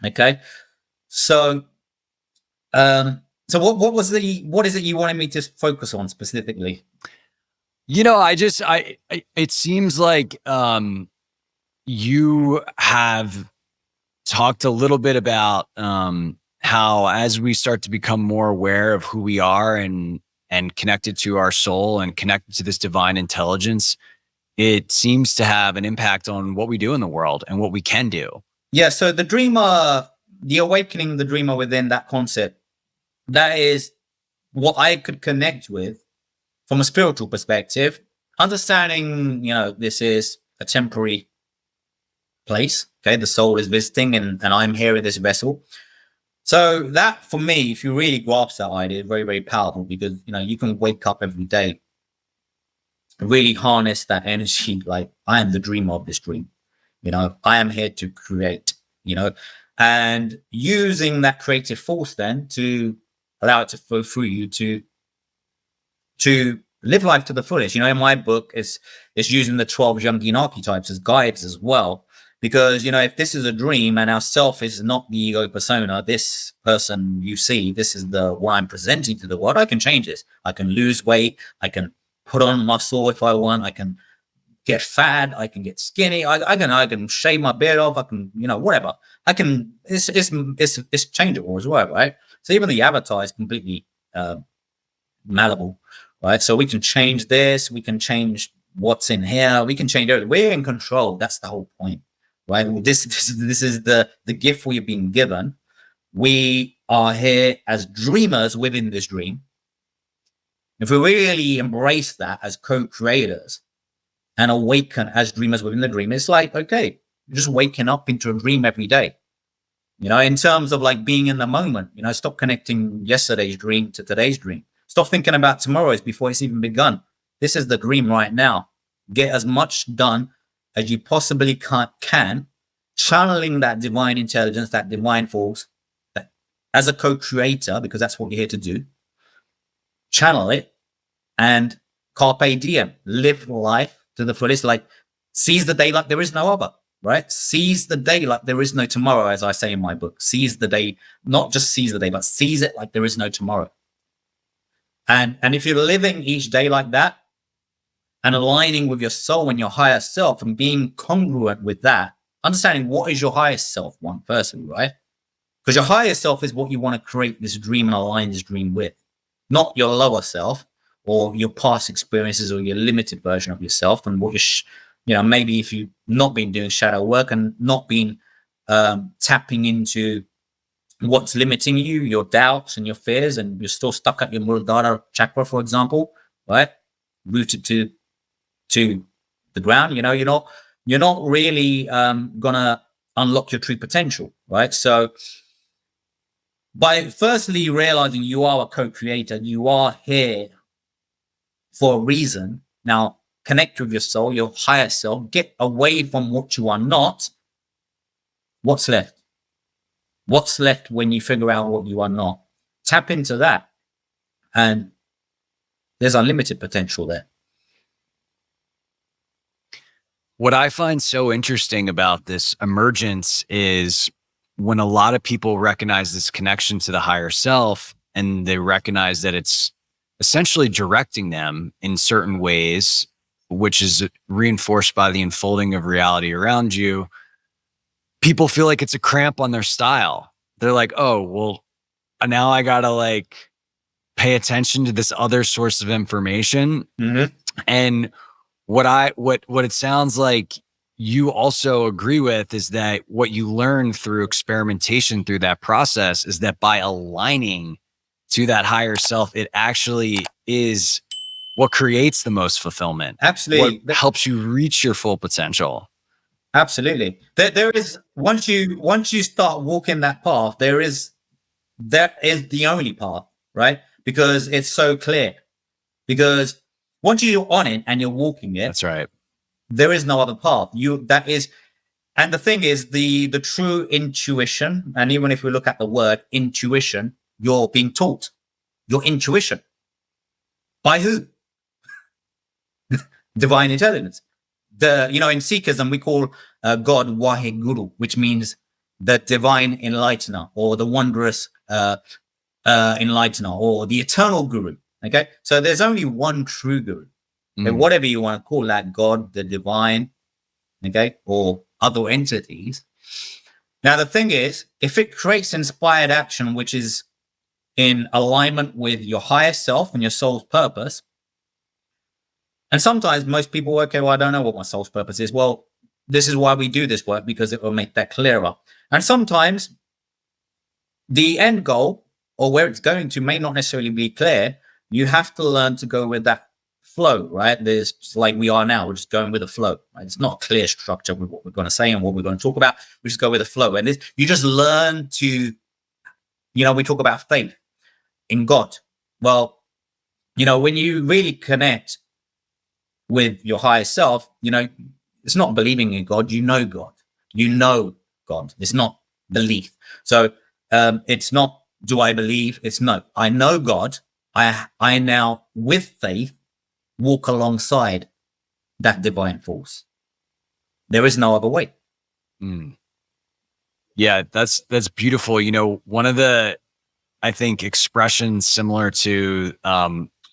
Okay. So, so what is it you wanted me to focus on specifically? It seems like you have talked a little bit about how as we start to become more aware of who we are and connected to our soul and connected to this divine intelligence, it seems to have an impact on what we do in the world and what we can do. Yeah. So the dreamer, the awakening, the dreamer within that concept, that is what I could connect with from a spiritual perspective, understanding, this is a temporary place. Okay. The soul is visiting and I'm here in this vessel. So that for me, if you really grasp that idea, is very, very powerful because, you can wake up every day, really harness that energy. Like I am the dreamer of this dream. I am here to create, and using that creative force then to allow it to flow through you to live life to the fullest. In my book, it's using the 12 Jungian archetypes as guides as well. Because, if this is a dream and our self is not the ego persona, this person you see, this is what I'm presenting to the world, I can change this. I can lose weight. I can put on muscle if I want. I can get fat. I can get skinny. I can shave my beard off. I can, whatever. I can, it's changeable as well, right? So even the avatar is completely malleable, right? So we can change this. We can change what's in here. We can change everything. We're in control. That's the whole point. Right. This is the gift we've been given. We are here as dreamers within this dream. If we really embrace that as co-creators and awaken as dreamers within the dream, it's like, okay, you're just waking up into a dream every day. In terms of like being in the moment, stop connecting yesterday's dream to today's dream. Stop thinking about tomorrow's before it's even begun. This is the dream right now. Get as much done as you possibly can, channeling that divine intelligence, that divine force, that as a co-creator, because that's what you're here to do, channel it and carpe diem, live life to the fullest, like seize the day like there is no other, right? Seize the day like there is no tomorrow, as I say in my book. Seize the day, not just seize the day, but seize it like there is no tomorrow. And if you're living each day like that, and aligning with your soul and your higher self and being congruent with that, understanding what is your highest self want, firstly, right? Because your higher self is what you want to create this dream and align this dream with, not your lower self or your past experiences or your limited version of yourself. And what you're, maybe if you've not been doing shadow work and not been tapping into what's limiting you, your doubts and your fears, and you're still stuck at your Muladhara chakra, for example, right? Rooted to the ground, you're not really gonna unlock your true potential, right? So by firstly realizing you are a co-creator, you are here for a reason. Now connect with your soul, your higher self, get away from what you are not. What's left? What's left when you figure out what you are not? Tap into that, and there's unlimited potential there. What I find so interesting about this emergence is when a lot of people recognize this connection to the higher self and they recognize that it's essentially directing them in certain ways, which is reinforced by the unfolding of reality around you, people feel like it's a cramp on their style. They're like, oh, well, now I got to like pay attention to this other source of information. Mm-hmm. And what it sounds like you also agree with is that what you learn through experimentation through that process is that by aligning to that higher self, it actually is what creates the most fulfillment. Absolutely. What helps you reach your full potential. Absolutely. There is, once you start walking that path, that is the only path, right? Because it's so clear. Because once you're on it and you're walking it, that's right. There is no other path. And the thing is, the true intuition, and even if we look at the word intuition, you're being taught your intuition. By who? Divine intelligence. in Sikhism, we call God Waheguru, which means the divine enlightener or the wondrous enlightener or the eternal guru. Okay. So there's only one true guru. Okay? Whatever you want to call that, God, the divine, okay, or other entities. Now, the thing is, if it creates inspired action, which is in alignment with your higher self and your soul's purpose, and sometimes most people, okay, well, I don't know what my soul's purpose is. Well, this is why we do this work, because it will make that clearer. And sometimes the end goal or where it's going to may not necessarily be clear. You have to learn to go with that flow, right? There's like we are now, we're just going with the flow, right? It's not a clear structure with what we're going to say and what we're going to talk about. We just go with the flow. And you just learn to, we talk about faith in God. Well, when you really connect with your higher self, it's not believing in God. You know God. It's not belief. So it's not, do I believe? It's no. I know God. I now, with faith, walk alongside that divine force. There is no other way. Yeah, that's beautiful. One of the, I think, expressions similar to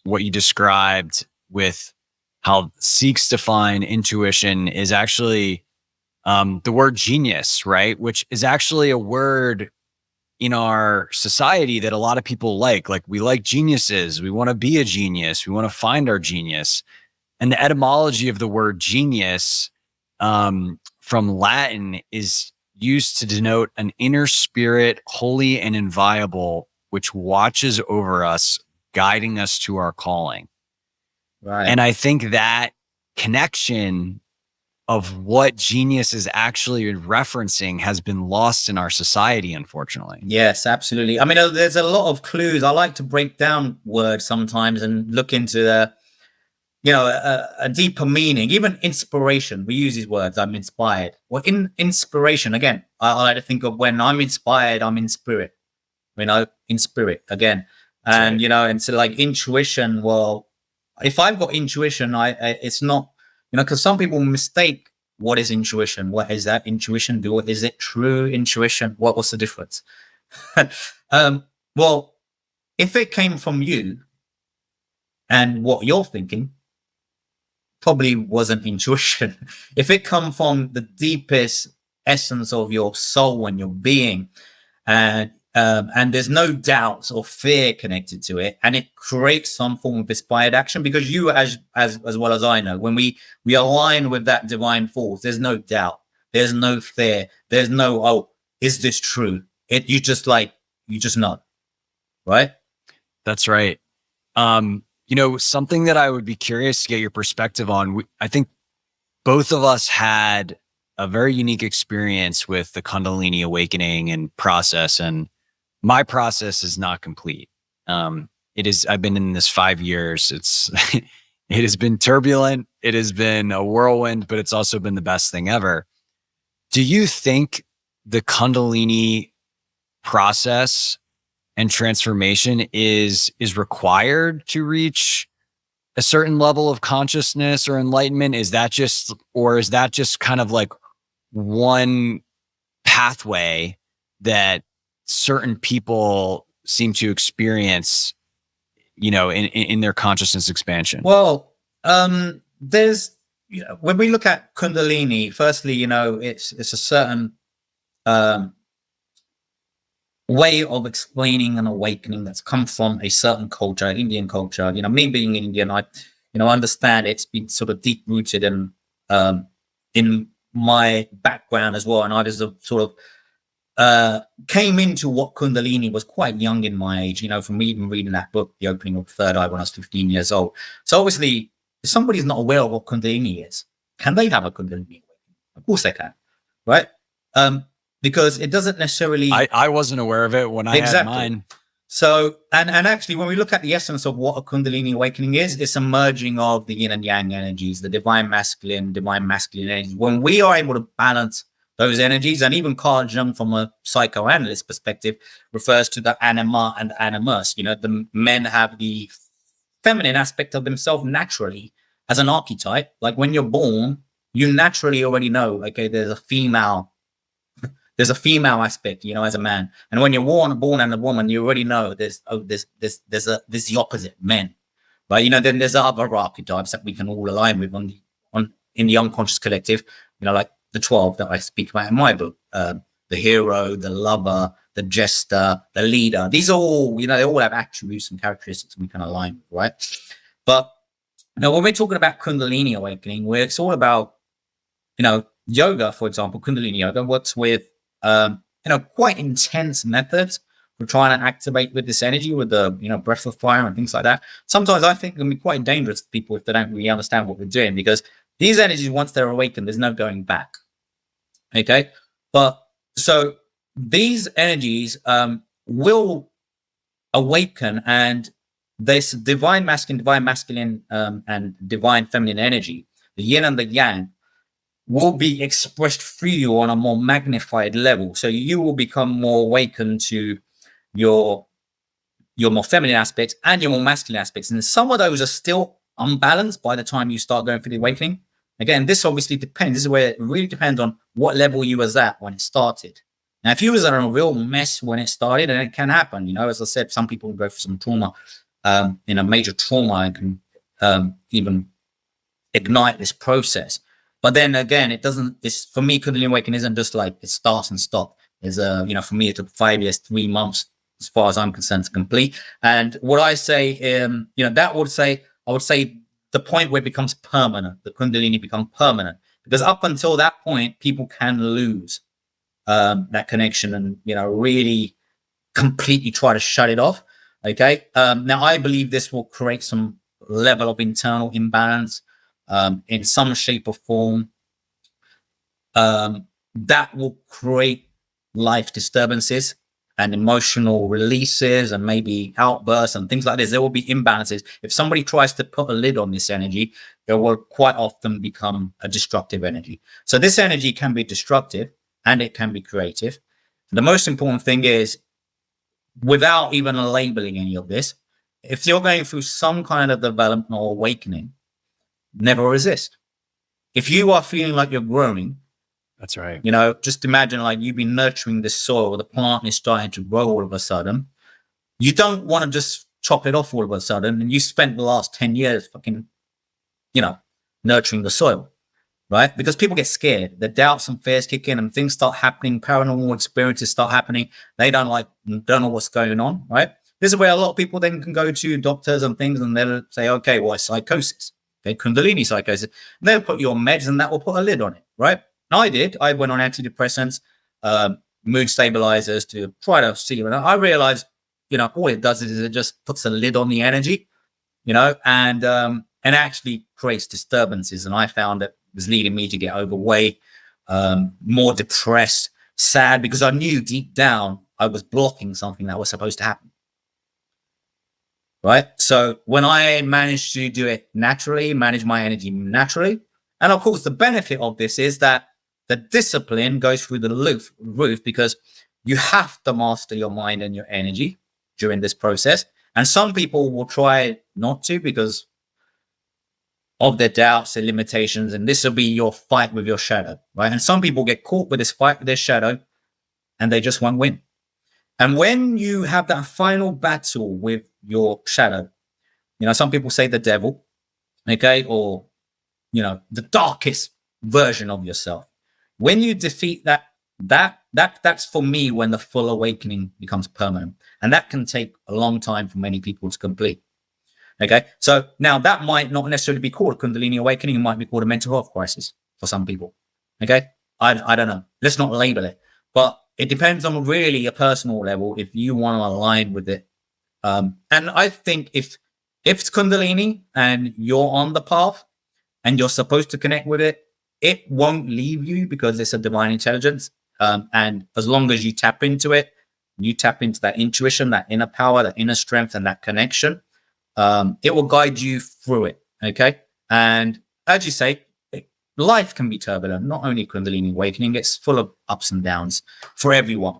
what you described with how Sikhs define intuition is actually the word genius, right? Which is actually a word in our society that a lot of people like. Like, we like geniuses. We want to be a genius. We want to find our genius. And the etymology of the word genius from Latin is used to denote an inner spirit, holy and inviolable, which watches over us, guiding us to our calling. Right. And I think that connection of what genius is actually referencing has been lost in our society, unfortunately. Yes, absolutely. I mean, there's a lot of clues. I like to break down words sometimes and look into a deeper meaning, even inspiration. We use these words. I'm inspired. Well, in inspiration, again, I like to think of when I'm inspired, I'm in spirit, in spirit again. And, right. And so like intuition, well, if I've got intuition, it's not, because some people mistake what is intuition. What is that intuition? Is it true intuition? What's the difference? Well, if it came from you and what you're thinking, probably wasn't intuition. If it come from the deepest essence of your soul and your being, and there's no doubts or fear connected to it, and it creates some form of inspired action, because you, as well as I know, when we align with that divine force, there's no doubt, there's no fear, there's no, oh, is this true? You just know, right? That's right. Something that I would be curious to get your perspective on. I think both of us had a very unique experience with the Kundalini awakening and process, and my process is not complete. I've been in this 5 years. It has been turbulent. It has been a whirlwind, but it's also been the best thing ever. Do you think the Kundalini process and transformation is required to reach a certain level of consciousness or enlightenment? Is that just kind of like one pathway that certain people seem to experience, in their consciousness expansion? Well, there's, when we look at Kundalini, firstly, it's a certain way of explaining an awakening that's come from a certain culture, Indian culture. Me being Indian, I understand it's been sort of deep rooted in my background as well. And I just sort of came into what Kundalini was quite young in my age, from even reading that book, The Opening of the Third Eye, when I was 15 years old. So obviously, if somebody's not aware of what Kundalini is, can they have a Kundalini awakening? Of course they can, right? Because it doesn't necessarily... I wasn't aware of it when I had mine. So, and actually, when we look at the essence of what a Kundalini awakening is, it's a merging of the yin and yang energies, the divine masculine energies. When we are able to balance those energies, and even Carl Jung, from a psychoanalyst perspective, refers to the anima and animus. The men have the feminine aspect of themselves naturally as an archetype. Like when you're born, you naturally already know, okay, there's a female aspect, as a man. And when you're born and a woman, you already know there's the opposite, men. But then there's other archetypes that we can all align with in the unconscious collective, like the 12 that I speak about in my book, the hero, the lover, the jester, the leader. These are all, they all have attributes and characteristics we can align with, right? But now when we're talking about Kundalini awakening, where it's all about, yoga, for example, Kundalini yoga works with, quite intense methods for trying to activate with this energy, with the, breath of fire and things like that. Sometimes I think it can be quite dangerous to people if they don't really understand what we're doing, because these energies, once they're awakened, there's no going back. Okay. But so these energies will awaken, and this divine masculine, and divine feminine energy, the yin and the yang, will be expressed through you on a more magnified level. So you will become more awakened to your more feminine aspects and your more masculine aspects. And some of those are still unbalanced by the time you start going through the awakening. Again, this obviously depends. This is where it really depends on what level you was at when it started. Now, if you was in a real mess when it started, and it can happen, as I said, some people go through some trauma, in a major trauma, and can even ignite this process. But then again, it's for me, Kundalini Awakening isn't just like it starts and stops. It's for me, it took 5 years, 3 months, as far as I'm concerned, to complete. And what I say, I would say the point where it becomes permanent, the Kundalini becomes permanent, because up until that point, people can lose that connection and, really completely try to shut it off. Okay. Now I believe this will create some level of internal imbalance, in some shape or form, that will create life disturbances and emotional releases and maybe outbursts and things like this. There will be imbalances. If somebody tries to put a lid on this energy, it will quite often become a destructive energy. So this energy can be destructive and it can be creative. The most important thing is, without even labeling any of this, if you're going through some kind of development or awakening, never resist. If you are feeling like you're growing, that's right. Just imagine like you've been nurturing this soil, the plant is starting to grow all of a sudden. You don't want to just chop it off all of a sudden. And you spent the last 10 years fucking, nurturing the soil, right? Because people get scared. The doubts and fears kick in and things start happening. Paranormal experiences start happening. They don't know what's going on, right? This is where a lot of people then can go to doctors and things, and they'll say, okay, well, it's psychosis. Okay, Kundalini psychosis. And they'll put you on meds and that will put a lid on it, right? I went on antidepressants, mood stabilizers to try to see. And I realized, all it does is it just puts a lid on the energy, and actually creates disturbances. And I found it was leading me to get overweight, more depressed, sad, because I knew deep down I was blocking something that was supposed to happen. Right. So when I managed to do it naturally, manage my energy naturally, and of course, the benefit of this is that the discipline goes through the roof, because you have to master your mind and your energy during this process. And some people will try not to because of their doubts and limitations. And this will be your fight with your shadow, right? And some people get caught with this fight with their shadow and they just won't win. And when you have that final battle with your shadow, some people say the devil, okay, or, the darkest version of yourself. When you defeat that's for me when the full awakening becomes permanent. And that can take a long time for many people to complete. Okay. So now that might not necessarily be called a Kundalini awakening. It might be called a mental health crisis for some people. Okay. I don't know. Let's not label it, but it depends on really a personal level if you want to align with it. And I think if it's Kundalini and you're on the path and you're supposed to connect with it, it won't leave you because it's a divine intelligence. And as long as you tap into it, you tap into that intuition, that inner power, that inner strength, and that connection, it will guide you through it. Okay. And as you say, life can be turbulent, not only Kundalini awakening, it's full of ups and downs for everyone.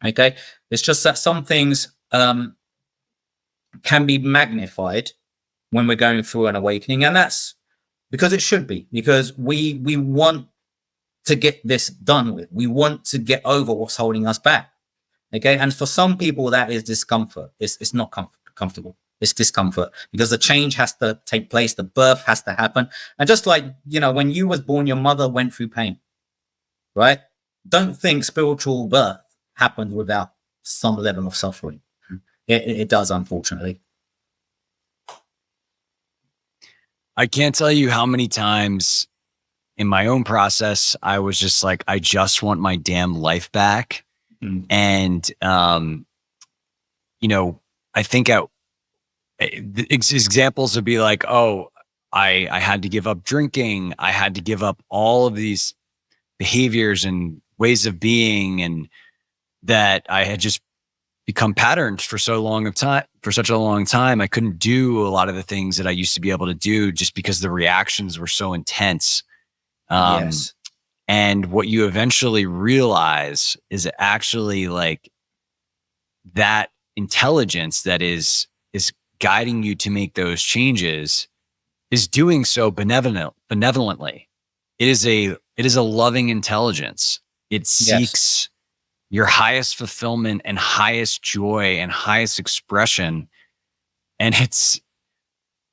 Okay. It's just that some things can be magnified when we're going through an awakening. And that's because it should be, because we want to get this done with. We want to get over what's holding us back. Okay. And for some people, that is discomfort. It's not comfortable. It's discomfort because the change has to take place. The birth has to happen. And just like, when you was born, your mother went through pain, right? Don't think spiritual birth happened without some level of suffering. It does, unfortunately. I can't tell you how many times in my own process, I was just like, I just want my damn life back. Mm. And, I think examples would be like, oh, I had to give up drinking. I had to give up all of these behaviors and ways of being, and that I had just become patterned for such a long time. I couldn't do a lot of the things that I used to be able to do just because the reactions were so intense. Yes. And what you eventually realize is actually like that intelligence that is guiding you to make those changes is doing so benevolently. It is a loving intelligence. It seeks your highest fulfillment and highest joy and highest expression. And it's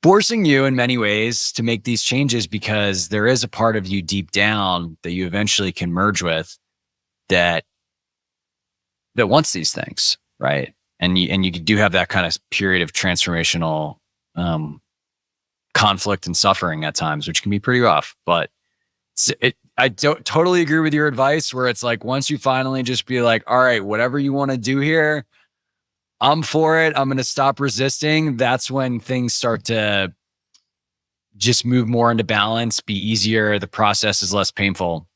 forcing you in many ways to make these changes because there is a part of you deep down that you eventually can merge with that wants these things, right? And you do have that kind of period of transformational conflict and suffering at times, which can be pretty rough. But I don't totally agree with your advice where it's like, once you finally just be like, all right, whatever you want to do here, I'm for it. I'm going to stop resisting. That's when things start to just move more into balance, be easier. The process is less painful.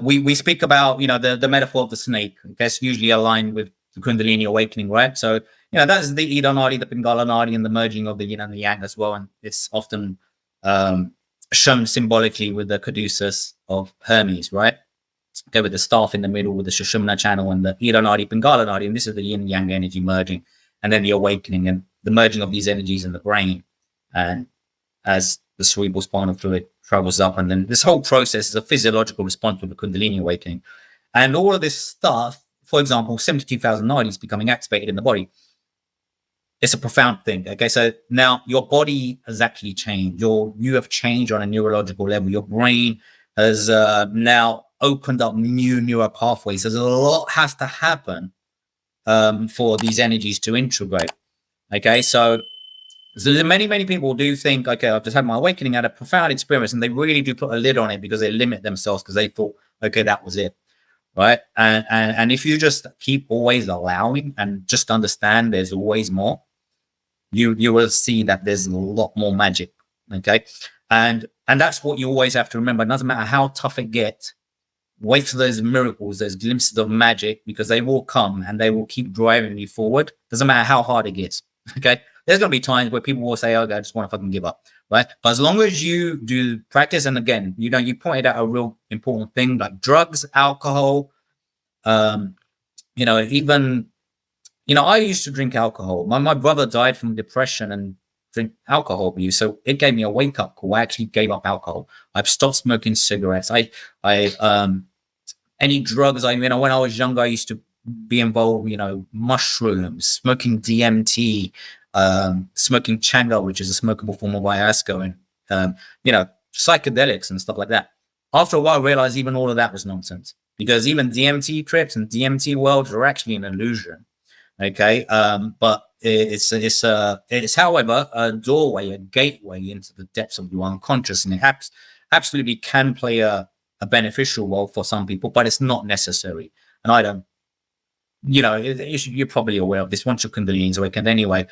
We speak about, the metaphor of the snake. I guess usually aligned with the Kundalini awakening, right? So, that's the Ida Nadi, the Pingala Nadi, and the merging of the yin and the yang as well. And it's often shown symbolically with the caduceus of Hermes, right? Okay, with the staff in the middle, with the Sushumna channel and the Ida Nadi, Pingala Nadi, and this is the yin and yang energy merging, and then the awakening and the merging of these energies in the brain, and as the cerebral spinal fluid travels up, and then this whole process is a physiological response to the Kundalini awakening, and all of this stuff. For example, 72,000 nadis becoming activated in the body. It's a profound thing. Okay, so now your body has actually changed. You have changed on a neurological level. Your brain has now opened up new neural pathways. There's a lot has to happen for these energies to integrate. Okay, so many people do think, okay, I've just had my awakening, had a profound experience, and they really do put a lid on it because they limit themselves because they thought, okay, that was it. Right. And if you just keep always allowing and just understand there's always more, you will see that there's a lot more magic. Okay. And that's what you always have to remember. It doesn't matter how tough it gets, wait for those miracles, those glimpses of magic, because they will come and they will keep driving you forward. Doesn't matter how hard it gets. Okay. There's going to be times where people will say, oh, I just want to fucking give up. Right. But as long as you do practice, and again, you pointed out a real important thing like drugs, alcohol, even, I used to drink alcohol. My brother died from depression and drink alcohol abuse. So it gave me a wake up call. I actually gave up alcohol. I've stopped smoking cigarettes. Any drugs, when I was younger, I used to be involved, mushrooms, smoking DMT, smoking changa, which is a smokable form of ayahuasca, and psychedelics and stuff like that. After a while, I realized even all of that was nonsense, because even DMT trips and DMT worlds are actually an illusion. Okay, but it's however a doorway, a gateway into the depths of your unconscious, and it absolutely can play a beneficial role for some people, but it's not necessary. And I don't, you're probably aware of this. Once your Kundalini is awakened anyway,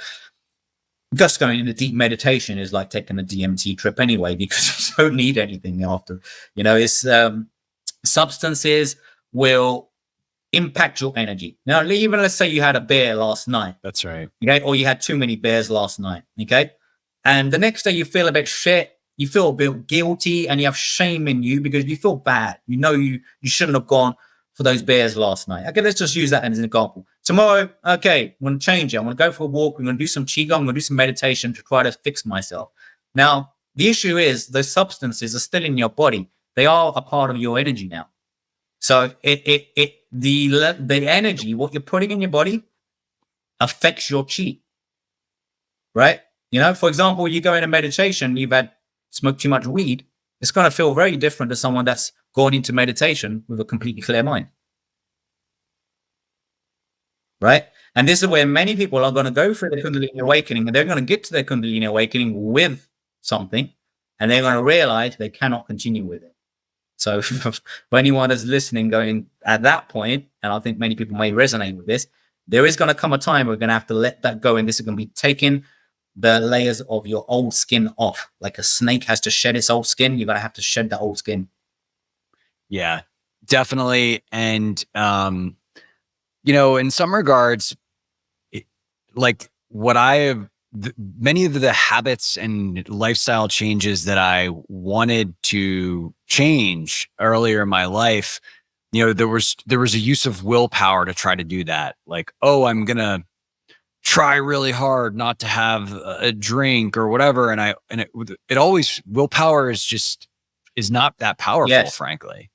just going into deep meditation is like taking a DMT trip anyway, because you don't need anything after. It's substances will impact your energy. Now, even let's say you had a beer last night. That's right. Okay, or you had too many beers last night. Okay, and the next day you feel a bit shit. You feel a bit guilty, and you have shame in you because you feel bad. You shouldn't have gone for those beers last night. Okay, let's just use that as an example. Tomorrow, okay, I'm going to change it. I'm going to go for a walk. I'm going to do some Qigong. I'm going to do some meditation to try to fix myself. Now, The issue is those substances are still in your body. They are a part of your energy now. So the energy, what you're putting in your body, affects your chi, right? For example, you go into meditation, you've had smoked too much weed. It's going to feel very different to someone that's gone into meditation with a completely clear mind, right? And this is where many people are going to go through the Kundalini awakening, and they're going to get to their Kundalini awakening with something, and they're going to realize they cannot continue with it. So for anyone that's listening, going at that point, and I think many people may resonate with this, there is going to come a time we're going to have to let that go, and this is going to be taking the layers of your old skin off. Like a snake has to shed its old skin, you're going to have to shed that old skin. Yeah, definitely. And, in some regards, like what I have, many of the habits and lifestyle changes that I wanted to change earlier in my life, there was a use of willpower to try to do that. Like, oh, I'm going to try really hard not to have a drink or whatever. And it always, willpower is not that powerful, Yes. frankly.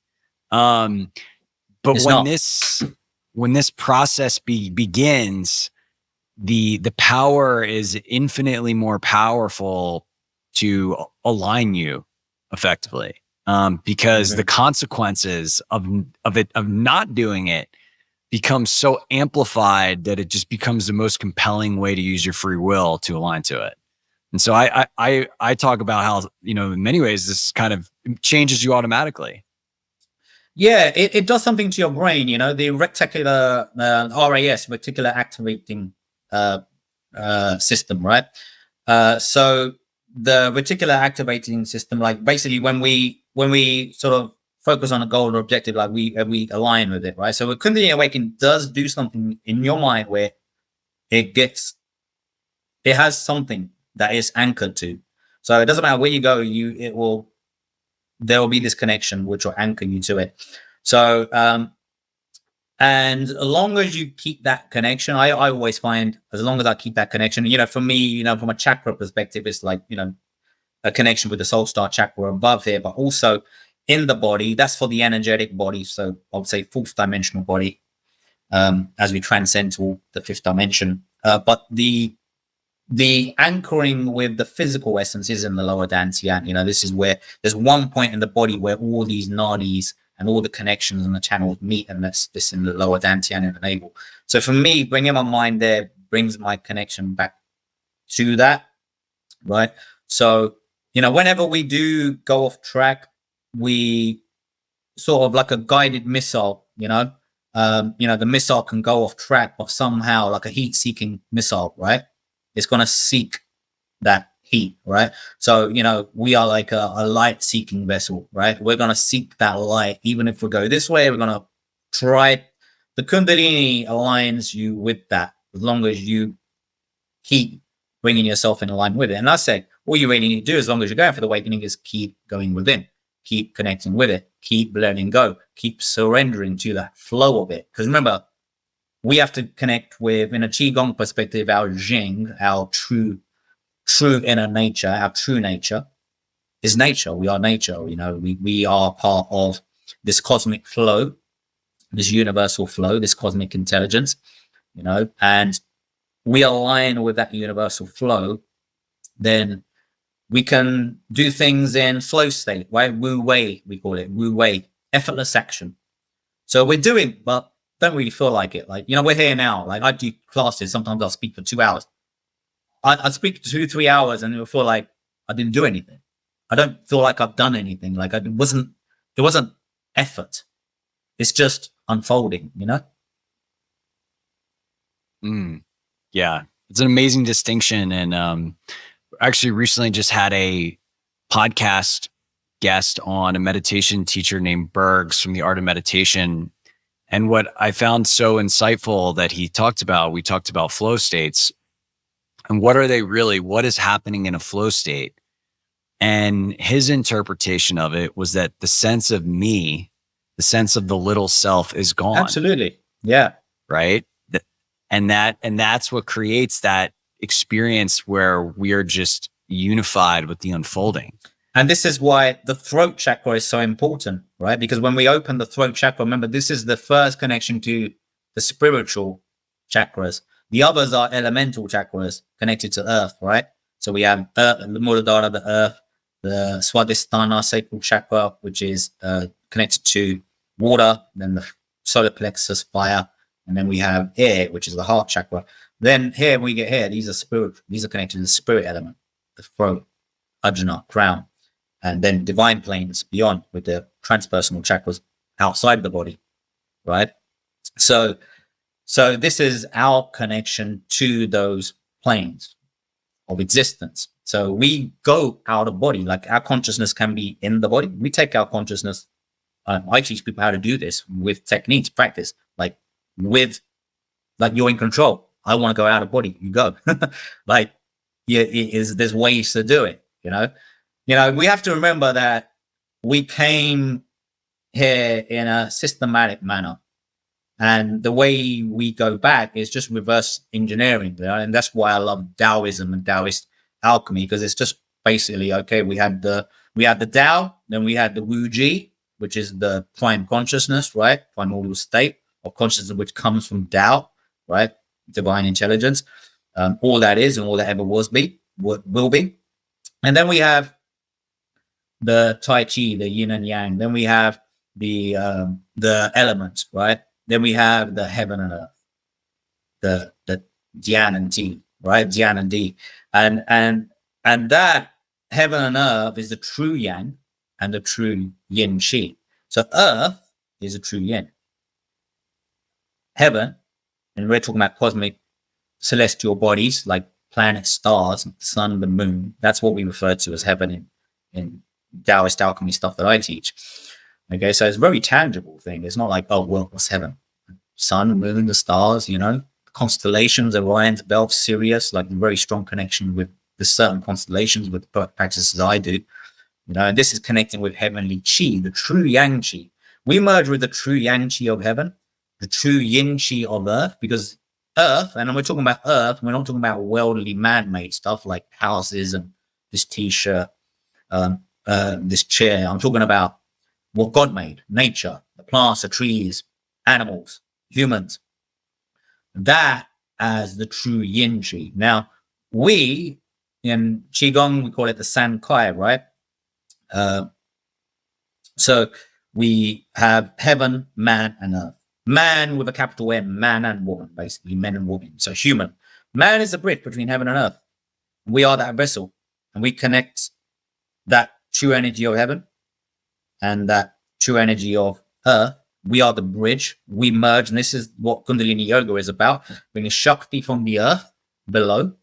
But It's when not. this process begins, the power is infinitely more powerful to align you effectively, because the consequences of not doing it becomes so amplified that it just becomes the most compelling way to use your free will to align to it. And so I talk about how, in many ways this kind of changes you automatically. Yeah, it does something to your brain, the reticular RAS, reticular activating system, right? So the reticular activating system, like basically when we sort of focus on a goal or objective, like we align with it, right? So Kundalini awakening does do something in your mind where it has something that is anchored to. So it doesn't matter where you go, there will be this connection which will anchor you to it. So and as long as you keep that connection, I always find as long as I keep that connection, for me, from a chakra perspective, it's like, a connection with the soul star chakra above here, but also in the body, that's for the energetic body. So I would say fourth dimensional body, as we transcend to the fifth dimension. But the anchoring with the physical essence is in the lower dantian. This is where there's one point in the body where all these nadis and all the connections and the channels meet, and that's this in the lower dantian in the navel. So for me, bringing my mind there brings my connection back to that, right? So, whenever we do go off track, we sort of like a guided missile, the missile can go off track, but somehow like a heat-seeking missile, right? It's going to seek that heat, right? So, we are like a light-seeking vessel, right? We're going to seek that light. Even if we go this way, we're going to try. The Kundalini aligns you with that as long as you keep bringing yourself in alignment with it. And I say, all you really need to do, as long as you're going for the awakening, is keep going within, keep connecting with it, keep letting go, keep surrendering to that flow of it. Because remember, we have to connect with, in a Qigong perspective, our Jing, our true inner nature, our true nature is nature. We are nature. We are part of this cosmic flow, this universal flow, this cosmic intelligence, and we align with that universal flow, then we can do things in flow state, right? Wu Wei, we call it Wu Wei, effortless action. So we're doing, but don't really feel like it. Like, we're here now. Like I do classes. Sometimes I'll speak for 2 hours. I speak 2-3 hours and it'll feel like I didn't do anything. I don't feel like I've done anything. Like it wasn't effort. It's just unfolding, Yeah, it's an amazing distinction. And actually recently just had a podcast guest on, a meditation teacher named Bergs from the Art of Meditation. And what I found so insightful that we talked about flow states. And what are they really? What is happening in a flow state? And his interpretation of it was that the sense of me, the sense of the little self is gone. Absolutely. Yeah. Right. And that's what creates that experience where we are just, unified with the unfolding. And this is why the throat chakra is so important, right? Because when we open the throat chakra, remember, this is the first connection to the spiritual chakras. The others are elemental chakras connected to earth, right? So we have earth, the Muladhara, the earth, the Swadhisthana sacral chakra, which is connected to water, then the solar plexus, fire, and then we have air, which is the heart chakra. Then here we get here, these are spiritual, these are connected to the spirit element, the throat, ajna, crown, and then divine planes beyond with the transpersonal chakras outside the body, right? So this is our connection to those planes of existence. So we go out of body, like our consciousness can be in the body. We take our consciousness. I teach people how to do this with techniques, practice, like you're in control. I want to go out of body. You go. Like, yeah, there's ways to do it, you know? We have to remember that we came here in a systematic manner. And the way we go back is just reverse engineering. You know? And that's why I love Taoism and Taoist alchemy, because it's just basically, okay, we had the Tao, then we had the Wu Ji, which is the prime consciousness, right? Primordial state of consciousness, which comes from Tao, right? Divine intelligence. All that is and all that ever will be. And then we have the Tai Chi, the yin and yang. Then we have the elements, right? Then we have the heaven and earth, the Dian and Ti, right? Dian and Di. And that heaven and earth is the true yang and the true yin chi. So earth is a true yin. Heaven, and we're talking about cosmic celestial bodies like planets, stars, the sun, the moon. That's what we refer to as heaven in Taoist alchemy stuff that I teach. Okay, so it's a very tangible thing. It's not like, oh, well, what's heaven? Sun, moon, the stars, constellations, Orion's belt, Sirius, like a very strong connection with the certain constellations with the practices I do. And this is connecting with heavenly chi, the true yang chi. We merge with the true yang chi of heaven, the true yin chi of earth, because earth, and when we're talking about earth, we're not talking about worldly man-made stuff like houses and this t-shirt, this chair. I'm talking about what God made, nature, the plants, the trees, animals, humans. That as the true yin chi. Now, we, in Qigong, we call it the San Kai, right? So we have heaven, man, and earth. Man with a capital M, man and woman, basically, men and women. So human. Man is the bridge between heaven and earth. We are that vessel, and we connect that true energy of heaven and that true energy of earth. We are the bridge. We merge, and this is what Kundalini Yoga is about, bringing Shakti from the earth below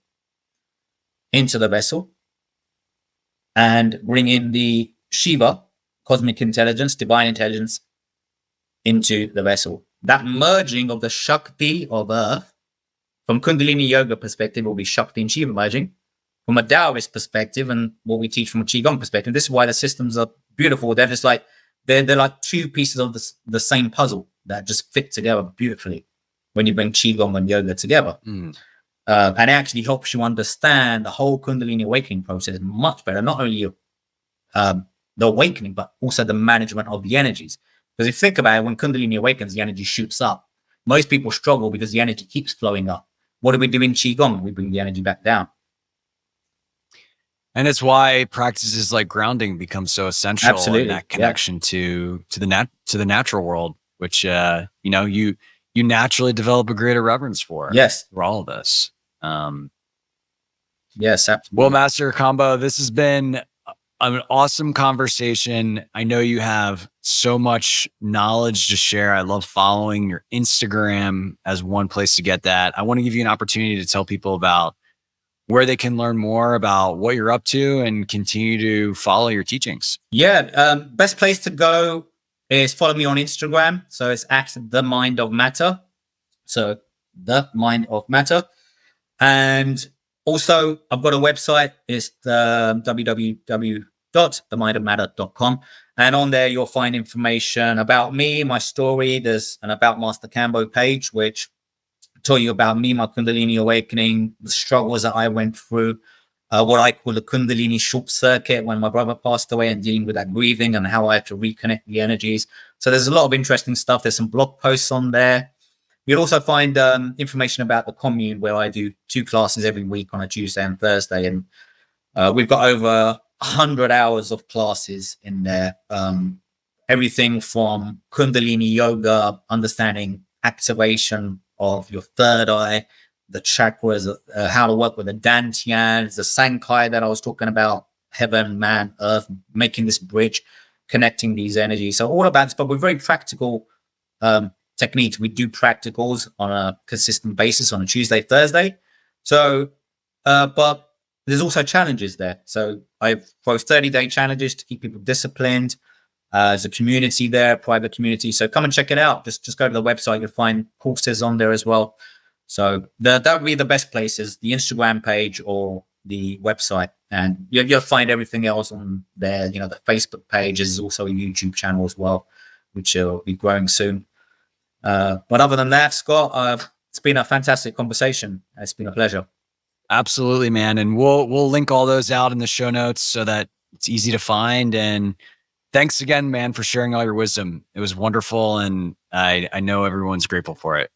into the vessel and bringing the Shiva, cosmic intelligence, divine intelligence, into the vessel. That merging of the Shakti of earth, from Kundalini Yoga perspective, will be Shakti and Shiva merging. From a Taoist perspective and what we teach from a Qigong perspective, this is why the systems are beautiful. They're just like, they're like two pieces of the same puzzle that just fit together beautifully when you bring Qigong and Yoga together. And it actually helps you understand the whole Kundalini awakening process much better, not only the awakening, but also the management of the energies. Because if you think about it, when Kundalini awakens, the energy shoots up. Most people struggle because the energy keeps flowing up. What do we do in Qigong? We bring the energy back down. And it's why practices like grounding become so essential. Absolutely. In that connection to the natural world, which you naturally develop a greater reverence for. Yes, for all of this. Yes, absolutely. Well, Master Kambo, this has been an awesome conversation. I know you have so much knowledge to share. I love following your Instagram as one place to get that. I want to give you an opportunity to tell people about where they can learn more about what you're up to and continue to follow your teachings. Yeah, best place to go is follow me on Instagram. So it's at The Mind of Matter. So The Mind of Matter. And also, I've got a website. It's www.themindofmatter.com. And on there, you'll find information about me, my story. There's an About Master Kambo page, which tell you about me, my Kundalini awakening, the struggles that I went through, what I call the Kundalini short circuit when my brother passed away, and dealing with that grieving and how I have to reconnect the energies. So there's a lot of interesting stuff. There's some blog posts on there. You'll also find information about the commune, where I do 2 classes every week on a Tuesday and Thursday. And we've got over 100 hours of classes in there. Everything from Kundalini yoga, understanding activation of your third eye, the chakras, how to work with the dantians, the sankai that I was talking about, heaven, man, earth, making this bridge, connecting these energies. So all about this, but we're very practical techniques. We do practicals on a consistent basis on a Tuesday, Thursday. So, but there's also challenges there. So I throw 30-day challenges to keep people disciplined. There's a community there, a private community. So come and check it out. Just go to the website. You'll find courses on there as well. So that would be the best places, the Instagram page or the website. And you'll find everything else on there. You know, the Facebook page is also a YouTube channel as well, which will be growing soon. But other than that, Scott, it's been a fantastic conversation. It's been a pleasure. Absolutely, man. And we'll link all those out in the show notes so that it's easy to find. And thanks again, man, for sharing all your wisdom. It was wonderful, and I know everyone's grateful for it.